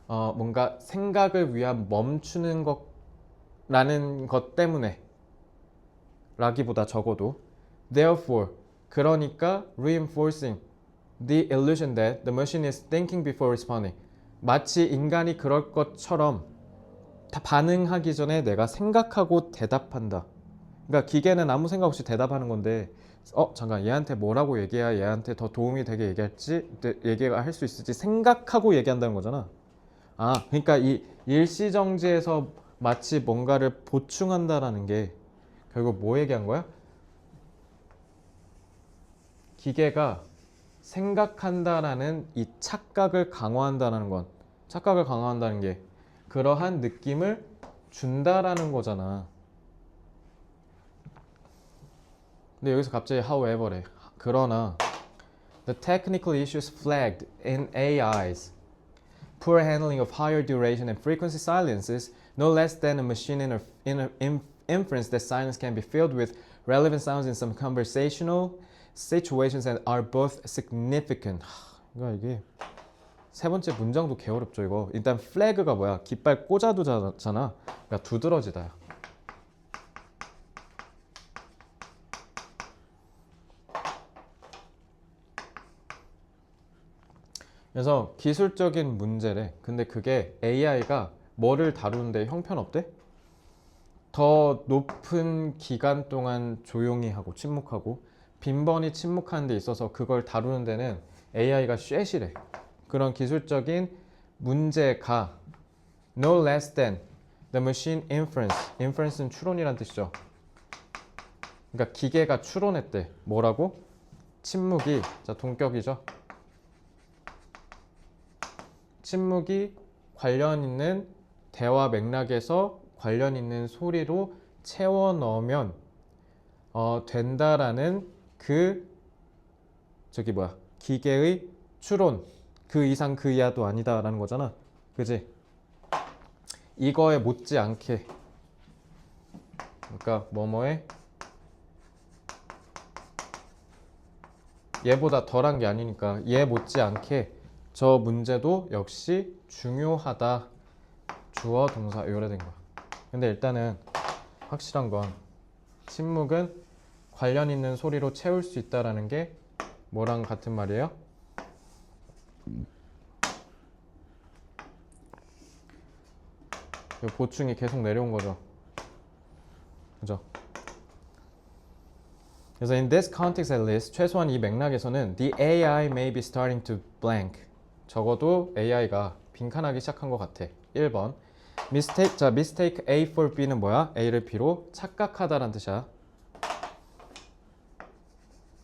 뭔가 생각을 위한 멈추는 것라는 것 때문에 라기보다 적어도 therefore 그러니까 reinforcing the illusion that the machine is thinking before responding 마치 인간이 그럴 것처럼 다 반응하기 전에 내가 생각하고 대답한다. 그러니까 기계는 아무 생각 없이 대답하는 건데 잠깐 얘한테 뭐라고 얘기해야 얘한테 더 도움이 되게 얘기가 할 수 있을지 생각하고 얘기한다는 거잖아. 그러니까 이 일시정지에서 마치 뭔가를 보충한다라는 게 결국 뭐 얘기한 거야? 기계가 생각한다라는 이 착각을 강화한다는 건 착각을 강화한다는 게 그러한 느낌을 준다라는 거잖아. 근데 여기서 갑자기 however래. 그러나 the technical issues flagged in AI's poor handling of higher duration and frequency silences no less than a machine inference that silence can be filled with relevant sounds in some conversational situations and are both significant. 그러니까 이게 세 번째 문장도 개어렵죠 이거. 일단 flag가 뭐야? 깃발 꽂아두잖아. 그러니까 두드러지다야. 그래서 기술적인 문제래. 근데 그게 AI가 뭐를 다루는데 형편없대? 더 높은 기간 동안 조용히 하고 침묵하고 빈번히 침묵하는 데 있어서 그걸 다루는 데는 AI가 쉐시래. 그런 기술적인 문제가 no less than the machine inference. inference는 추론이란 뜻이죠. 그러니까 기계가 추론했대. 뭐라고? 침묵이 자 동격이죠. 침묵이 관련 있는 대화 맥락에서 관련 있는 소리로 채워 넣으면 된다라는 기계의 추론 그 이상 그 이하도 아니다라는 거잖아. 그지? 이거에 못지않게 그러니까 뭐뭐에 얘보다 덜한 게 아니니까 얘 못지않게 저 문제도 역시 중요하다. 주어 동사 요래된 거야. 근데 일단은 확실한 건 침묵은 관련 있는 소리로 채울 수 있다라는 게 뭐랑 같은 말이에요? 이 보충이 계속 내려온 거죠. 그죠? 그래서 in this context at least 최소한 이 맥락에서는 the AI may be starting to blank. 적어도 AI가 빈칸하기 시작한 것 같아. 1번 mistake A for B는 뭐야? A를 B로 착각하다라는 뜻이야.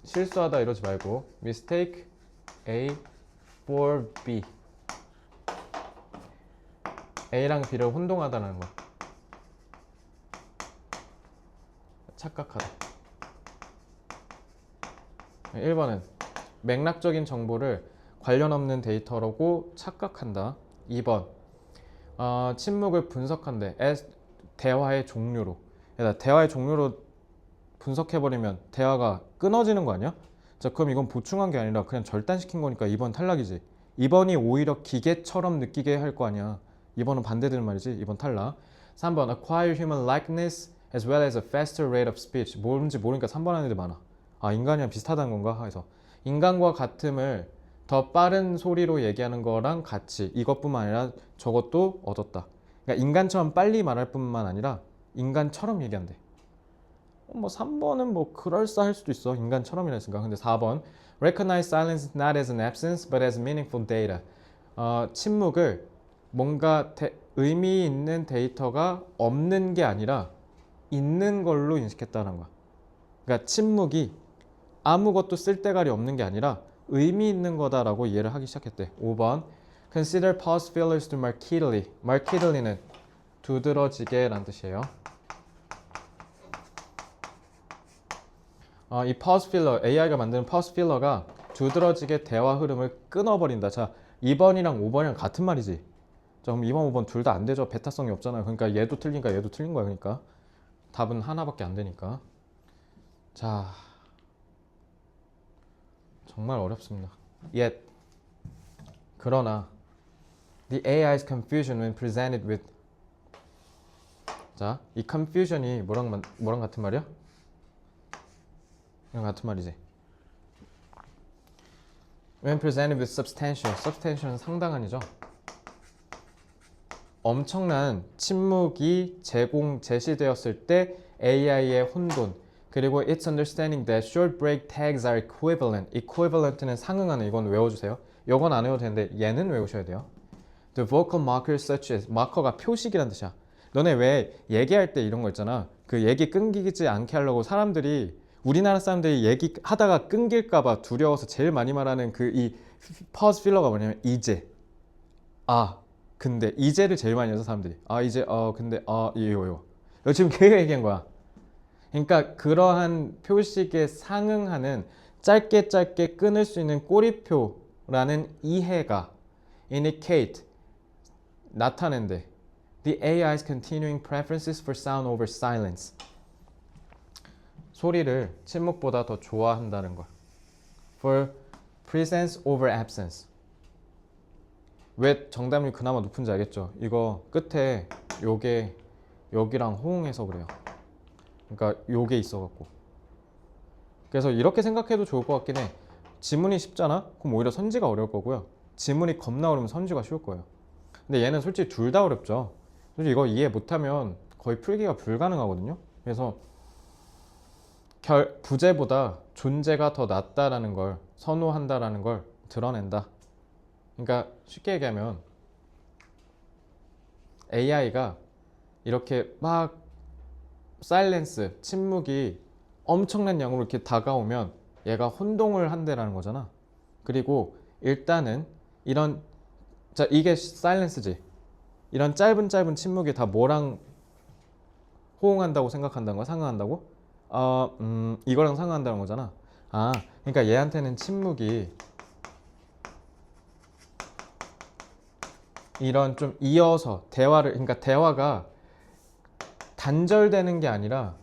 실수하다 이러지 말고 mistake A for B A랑 B를 혼동하다는 거야. 착각하다. 1번은 맥락적인 정보를 관련 없는 데이터라고 착각한다. 2번 침묵을 분석한대. 대화의 종류로. 대화의 종류로 분석해버리면 대화가 끊어지는 거 아니야? 자, 그럼 이건 보충한 게 아니라 그냥 절단시킨 거니까 2번 탈락이지. 2번이 오히려 기계처럼 느끼게 할 거 아니야. 2번은 반대되는 말이지. 2번 탈락. 3번 acquire human likeness as well as a faster rate of speech. 뭔지 모르니까 3번 하는 애들 많아. 인간이랑 비슷하다는 건가? 해서 인간과 같음을 더 빠른 소리로 얘기하는 거랑 같이 이것뿐만 아니라 저것도 얻었다. 그러니까 인간처럼 빨리 말할 뿐만 아니라 인간처럼 얘기한대. 뭐 3번은 뭐 그럴싸할 수도 있어. 인간처럼이라 했으니까. 근데 4번 Recognize silence not as an absence but as meaningful data. 침묵을 뭔가 의미 있는 데이터가 없는 게 아니라 있는 걸로 인식했다는 거야. 그러니까 침묵이 아무것도 쓸데갈이 없는 게 아니라 의미 있는 거다라고 이해를 하기 시작했대. 5번 Consider pause fillers to markedly. markedly는 두드러지게 라는 뜻이에요. 이 pause filler, AI가 만드는 pause filler가 두드러지게 대화 흐름을 끊어버린다. 자, 2번이랑 5번이랑 같은 말이지. 자, 그럼 2번, 5번 둘 다 안 되죠. 베타성이 없잖아요. 그러니까 얘도 틀리니까 얘도 틀린 거야. 그러니까 답은 하나밖에 안 되니까. 자, 정말 어렵습니다. Yet, 그러나 the AI's confusion when presented with 자, 이 confusion이 뭐랑 같은 말이야? 이랑 같은 말이지. When presented with substantial, substantial은 상당한이죠. 엄청난 침묵이 제시되었을 때 AI의 혼돈 그리고 its understanding that short break tags are equivalent. equivalent는 상응하는 이건 외워주세요. 이건 안 외워도 되는데 얘는 외우셔야 돼요. The vocal markers such as 마커가 표식이란 뜻이야. 너네 왜 얘기할 때 이런 거 있잖아. 그 얘기 끊기지 않게 하려고 사람들이 우리나라 사람들이 얘기하다가 끊길까봐 두려워서 제일 많이 말하는 그 이 pause filler가 뭐냐면 이제 근데 이제를 제일 많이 해서 사람들이 이제 근데 이거 지금 그 얘기한 거야. 그러니까 그러한 표식에 상응하는 짧게 끊을 수 있는 꼬리표라는 이해가 indicate 나타낸대. The AI's continuing preferences for sound over silence. 소리를 침묵보다 더 좋아한다는 걸. For presence over absence. 왜 정답률이 그나마 높은지 알겠죠? 이거 끝에 요게 여기랑 호응해서 그래요. 그러니까 요게 있어갖고. 그래서 이렇게 생각해도 좋을 것 같긴 해. 지문이 쉽잖아? 그럼 오히려 선지가 어려울 거고요. 지문이 겁나 어려우면 선지가 쉬울 거예요. 근데 얘는 솔직히 둘 다 어렵죠. 솔직히 이거 이해 못하면 거의 풀기가 불가능하거든요. 그래서 부재보다 존재가 더 낫다라는 걸 선호한다라는 걸 드러낸다. 그러니까 쉽게 얘기하면 AI가 이렇게 막 사일렌스, 침묵이 엄청난 양으로 이렇게 다가오면 얘가 혼동을 한다라는 거잖아. 그리고 일단은 이게 사일렌스지. 이런 짧은 침묵이 다 뭐랑 호응한다고 생각한다는 거야? 상응한다고? 이거랑 상응한다는 거잖아. 그러니까 얘한테는 침묵이 이런 좀 이어서 그러니까 대화가 단절되는 게 아니라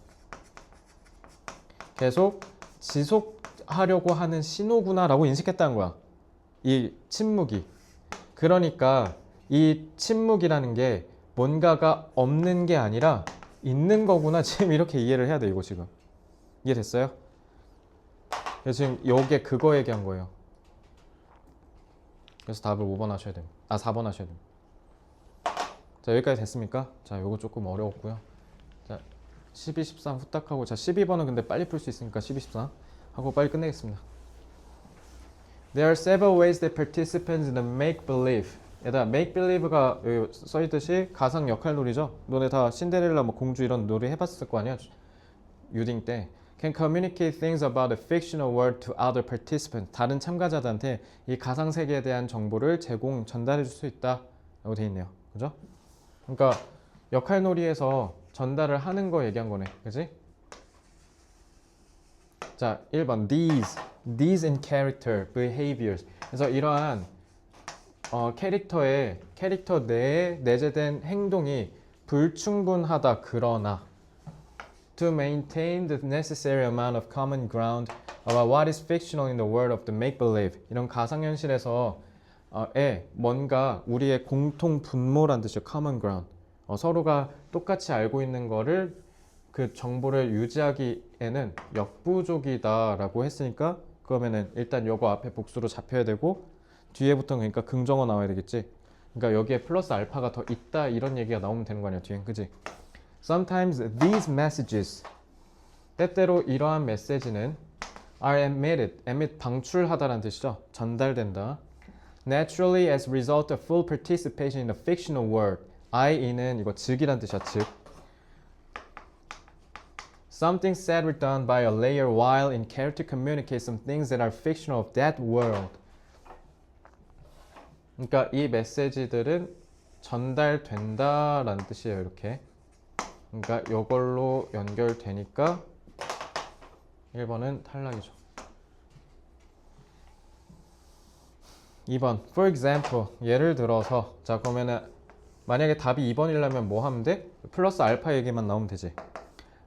계속 지속하려고 하는 신호구나라고 인식했다는 거야. 이 침묵이. 그러니까 이 침묵이라는 게 뭔가가 없는 게 아니라 있는 거구나. 지금 이렇게 이해를 해야 돼. 이거 지금 이해됐어요? 그래서 지금 이게 그거 얘기한 거예요. 그래서 답을 5번 하셔야 됩니다. 4번 하셔야 됩니다. 자, 여기까지 됐습니까? 자, 요거 조금 어려웠고요. 자, 12, 13 후딱 하고, 자, 12번은 근데 빨리 풀 수 있으니까 12, 13 하고 빨리 끝내겠습니다. There are several ways that participants in the make-believe. 얘들아, make-believe가 여기 써있듯이 가상 역할놀이죠. 너네 다 신데렐라, 뭐 공주 이런 놀이 해봤을 거 아니야? 유딩 때. Can communicate things about the fictional world to other participants. 다른 참가자들한테 이 가상 세계에 대한 정보를 전달해 줄 수 있다. 라고 돼 있네요. 그죠? 그러니까 역할놀이에서 전달을 하는 거 얘기한 거네. 그지? 자, 1번 these in character behaviors. 그래서 이러한 캐릭터 내에 내재된 행동이 불충분하다. 그러나 to maintain the necessary amount of common ground about what is fictional in the world of the make-believe. 이런 가상현실에서 뭔가 우리의 공통 분모란 뜻이에요. common ground. 서로가 똑같이 알고 있는 거를 그 정보를 유지하기에는 역부족이다라고 했으니까 그러면은 일단 요거 앞에 복수로 잡혀야 되고 뒤에부터 그러니까 긍정어 나와야 되겠지. 그러니까 여기에 플러스 알파가 더 있다 이런 얘기가 나오면 되는 거 아니야 뒤엔, 그지? Sometimes these messages, 때때로 이러한 메시지는 are emitted, emit 방출하다라는 뜻이죠. 전달된다. Naturally as a result of full participation in the fictional world. I,는 이거 즉이란 뜻이야, 즉. Something said or done by a layer while in character communicate some things that are fictional of that world. 그러니까 이 메시지들은 전달된다라는 뜻이에요, 이렇게. 그러니까 이걸로 연결되니까 1번은 탈락이죠. 2번, for example, 예를 들어서 자 그러면은 만약에 답이 2번이라면 뭐 하면 돼? 플러스 알파 얘기만 나오면 되지.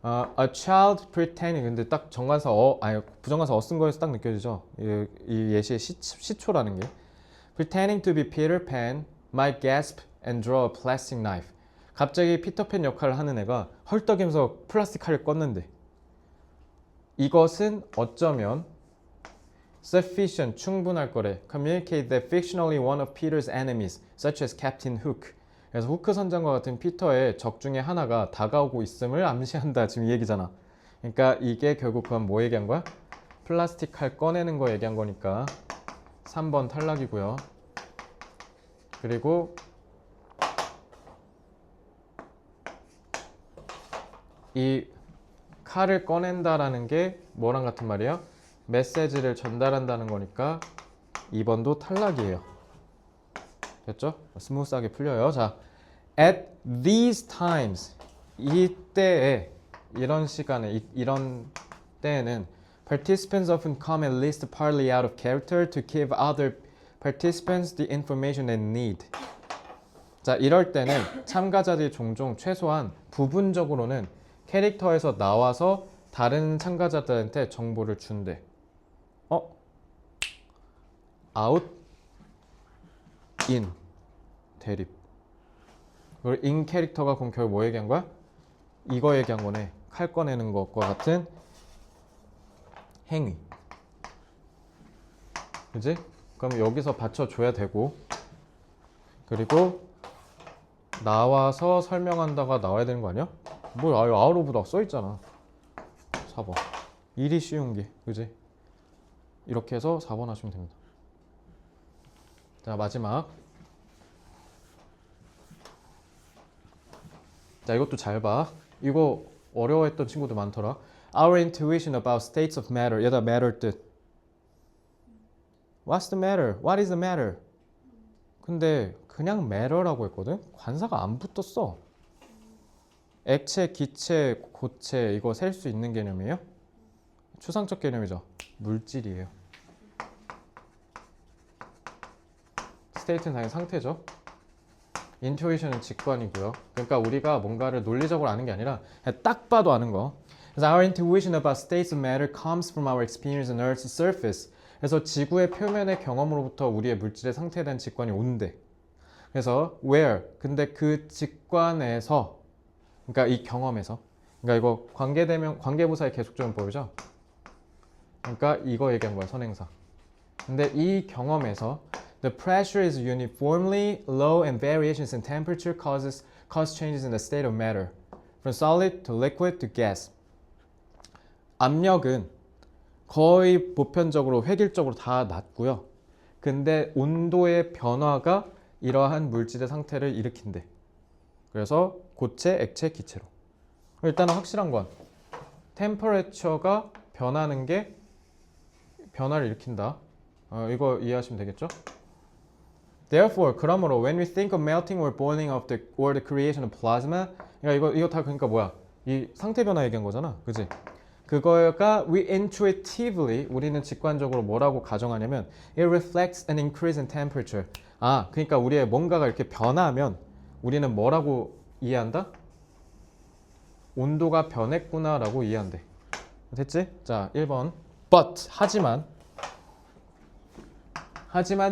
A child pretending, 근데 딱 정관사 아니 부정관사 쓴 거에서 딱 느껴지죠. 이 예시의 시초라는 게. Pretending to be Peter Pan might gasp and draw a plastic knife. 갑자기 피터팬 역할을 하는 애가 헐떡이면서 플라스틱 칼을 껐는데 이것은 어쩌면 sufficient, 충분할 거래. Communicate that fictionally one of Peter's enemies, such as Captain Hook. 그래서 후크 선장과 같은 피터의 적 중에 하나가 다가오고 있음을 암시한다. 지금 이 얘기잖아. 그러니까 이게 결국 그건 뭐 얘기한 거야? 플라스틱 칼 꺼내는 거 얘기한 거니까 3번 탈락이고요. 그리고 이 칼을 꺼낸다라는 게 뭐랑 같은 말이야? 메시지를 전달한다는 거니까 2번도 탈락이에요. 됐죠? 스무스하게 풀려요. 자, at these times, 이때에, 이런 시간에, 이런 때에는 participants often come at least partly out of character to give other participants the information they need. 자, 이럴 때는 참가자들이 종종 최소한 부분적으로는 캐릭터에서 나와서 다른 참가자들한테 정보를 준대. out, in, 대립. 그리고 in 캐릭터가 그럼 결국 뭐 얘기한 거야? 이거 얘기한 거네. 칼 꺼내는 것과 같은 행위. 그지? 그럼 여기서 받쳐줘야 되고, 그리고 나와서 설명한다가 나와야 되는 거 아니야? 뭐 out of 다 써있잖아. 4번. 일이 쉬운 게, 그지? 이렇게 해서 4번 하시면 됩니다. 자, 마지막. 자, 이것도 잘 봐. 이거 어려워했던 친구들 많더라. Our intuition about states of matter. 얘다 matter 뜻. What's the matter? What is the matter? 근데 그냥 matter라고 했거든? 관사가 안 붙었어. 액체, 기체, 고체 이거 셀 수 있는 개념이에요? 추상적 개념이죠. 물질이에요. 스테이트는 당연히 상태죠. 인투이션은 직관이고요. 그러니까 우리가 뭔가를 논리적으로 아는 게 아니라 그냥 딱 봐도 아는 거. 그래서 our intuition about states of matter comes from our experience on Earth's surface. 그래서 지구의 표면의 경험으로부터 우리의 물질의 상태에 대한 직관이 온대. 그래서 where, 근데 그 직관에서, 그러니까 이 경험에서, 그러니까 이거 관계대명, 관계부사의 계속적용법이죠. 그러니까 이거 얘기한 거야, 선행사. 근데 이 경험에서 the pressure is uniformly low and variations in temperature cause changes in the state of matter from solid to liquid to gas. 압력은 거의 보편적으로 획일적으로 다 낮고요. 근데 온도의 변화가 이러한 물질의 상태를 일으킨대. 그래서 고체, 액체, 기체로. 일단은 확실한 건 템퍼레처가 변하는 게 변화를 일으킨다. 이거 이해하시면 되겠죠? Therefore, 그러므로 when we think of melting or boiling of the or the creation of plasma, 그러니까 이거 다 그러니까 뭐야? 이 상태 변화 얘기한 거잖아, 그지? 그거가 we intuitively 우리는 직관적으로 뭐라고 가정하냐면 it reflects an increase in temperature. 그러니까 우리의 뭔가가 이렇게 변하면 우리는 뭐라고 이해한다? 온도가 변했구나라고 이해한대. 됐지? 자, 1번. But 하지만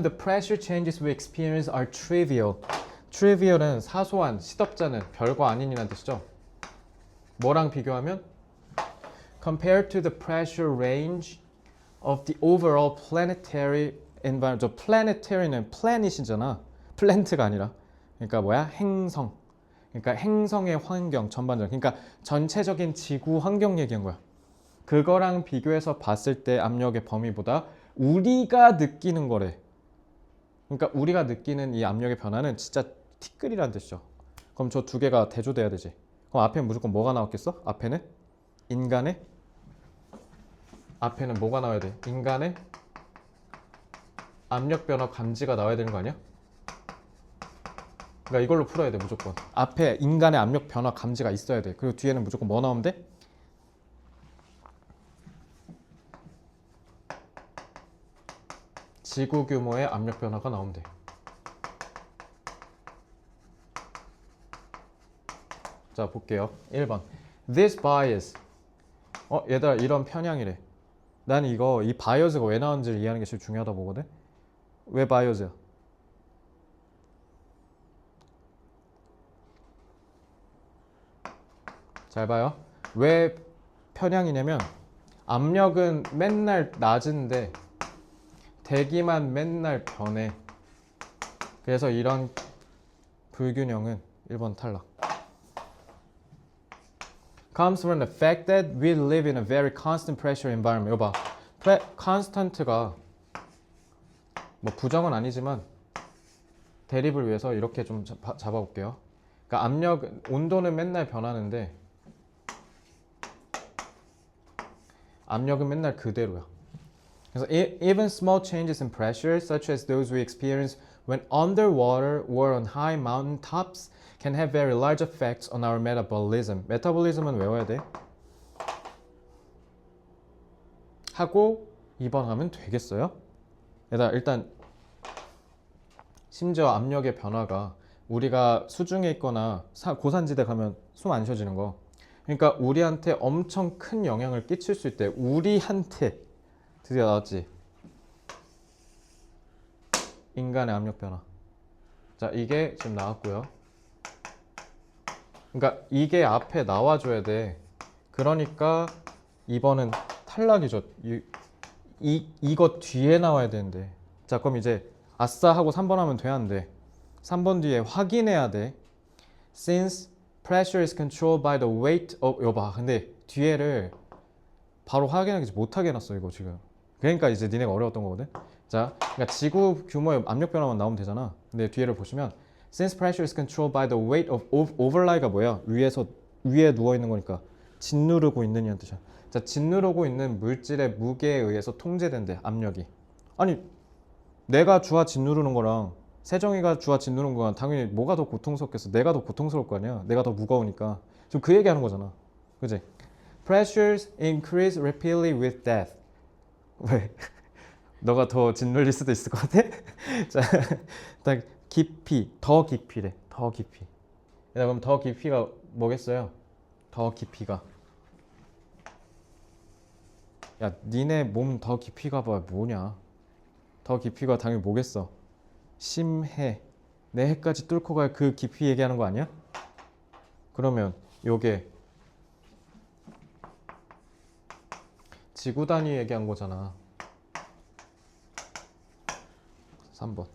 the pressure changes we experience are trivial. trivial은 사소한, 시덥잖은, 별거 아닌이라는 뜻이죠. 뭐랑 비교하면? Compared to the pressure range of the overall planetary environment, 저 planetary는 planet이잖아. 플랜트가 아니라. 그러니까 뭐야? 행성. 그러니까 행성의 환경 전반적. 그러니까 전체적인 지구 환경 얘기한 거야. 그거랑 비교해서 봤을 때 압력의 범위보다 우리가 느끼는 거래. 그러니까 우리가 느끼는 이 압력의 변화는 진짜 티끌이란 뜻이죠. 그럼 저 두 개가 대조돼야 되지. 그럼 앞에는 무조건 뭐가 나왔겠어? 앞에는 인간의 앞에는 뭐가 나와야 돼? 인간의 압력 변화 감지가 나와야 되는 거 아니야? 그러니까 이걸로 풀어야 돼 무조건. 앞에 인간의 압력 변화 감지가 있어야 돼. 그리고 뒤에는 무조건 뭐 나오면 돼? 지구 규모의 압력 변화가 나오면 돼. 자 볼게요. 1번 This bias 얘들아 이런 편향이래. 난 이거 이 바이어스가 왜 나오는지를 이해하는 게 제일 중요하다 보거든. 왜 바이어스야? 잘 봐요. 왜 편향이냐면 압력은 맨날 낮은데 대기만 맨날 변해. 그래서 이런 불균형은 1번 탈락. Comes from the fact that we live in a very constant pressure environment. 이거 봐. constant가 뭐 부정은 아니지만 대립을 위해서 이렇게 좀 잡아볼게요. 그러니까 압력, 온도는 맨날 변하는데 압력은 맨날 그대로야. 그래서 even small changes in pressure, such as those we experience when underwater or on high mountain tops, can have very large effects on our metabolism. 메타볼리즘은 외워야 돼. 하고 2번 하면 되겠어요? 일단 심지어 압력의 변화가 우리가 수중에 있거나 고산지대 가면 숨 안 쉬어지는 거. 그러니까 우리한테 엄청 큰 영향을 끼칠 수 있대. 우리한테. 드디어 나왔지. 인간의 압력 변화. 자, 이게 지금 나왔고요. 그러니까 이게 앞에 나와줘야 돼. 그러니까 2번은 탈락이죠. 이거 뒤에 나와야 되는데. 자, 그럼 이제 아싸 하고 3번 하면 돼, 안 돼? 3번 뒤에 확인해야 돼. Since pressure is controlled by the weight of 여봐. 근데 뒤에를 바로 확인하기 못하게 해놨어 이거 지금. 그러니까 이제 니네가 어려웠던 거거든. 자, 그러니까 지구 규모의 압력 변화만 나오면 되잖아. 근데 뒤에를 보시면 Since pressure is controlled by the weight of overlie가 뭐야? 위에 누워 있는 거니까 짓누르고 있는 이란 뜻이야. 자, 짓누르고 있는 물질의 무게에 의해서 통제된대 압력이. 아니 내가 주화 짓누르는 거랑 세정이가 주화 짓누르는 거랑 당연히 뭐가 더 고통스럽겠어? 내가 더 고통스러울 거 아니야? 내가 더 무거우니까. 지금 그 얘기하는 거잖아. 그지? Pressures increase rapidly with death. 왜? 너가 더 짓눌릴 수도 있을 것 같아? 자, 딱 깊이, 더 깊이래. 더 깊이. 그럼 더 깊이가 뭐겠어요? 더 깊이가. 야, 니네 몸 더 깊이가 봐 뭐냐? 더 깊이가 당연히 뭐겠어? 심해. 내 해까지 뚫고 갈 그 깊이 얘기하는 거 아니야? 그러면 요게 지구 단위 얘기한 거잖아. 3번.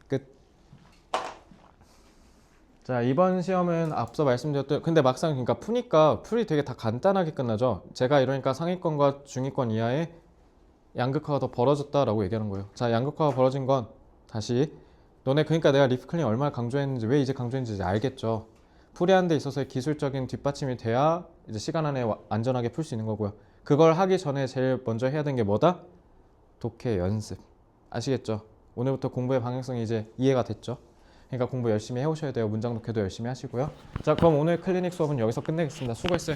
끝. 자, 이번 시험은 앞서 말씀드렸던 근데 막상 그러니까 푸니까 풀이 되게 다 간단하게 끝나죠. 제가 이러니까 상위권과 중위권 이하의 양극화가 더 벌어졌다라고 얘기하는 거예요. 자, 양극화가 벌어진 건 다시 너네 그러니까 내가 리프클링 얼마나 강조했는지 왜 이제 강조했는지 이제 알겠죠. 풀이하는 데 있어서의 기술적인 뒷받침이 돼야 이제 시간 안에 안전하게 풀 수 있는 거고요. 그걸 하기 전에 제일 먼저 해야 되는 게 뭐다? 독해 연습. 아시겠죠? 오늘부터 공부의 방향성이 이제 이해가 됐죠? 그러니까 공부 열심히 해오셔야 돼요. 문장 독해도 열심히 하시고요. 자, 그럼 오늘 클리닉 수업은 여기서 끝내겠습니다. 수고했어요.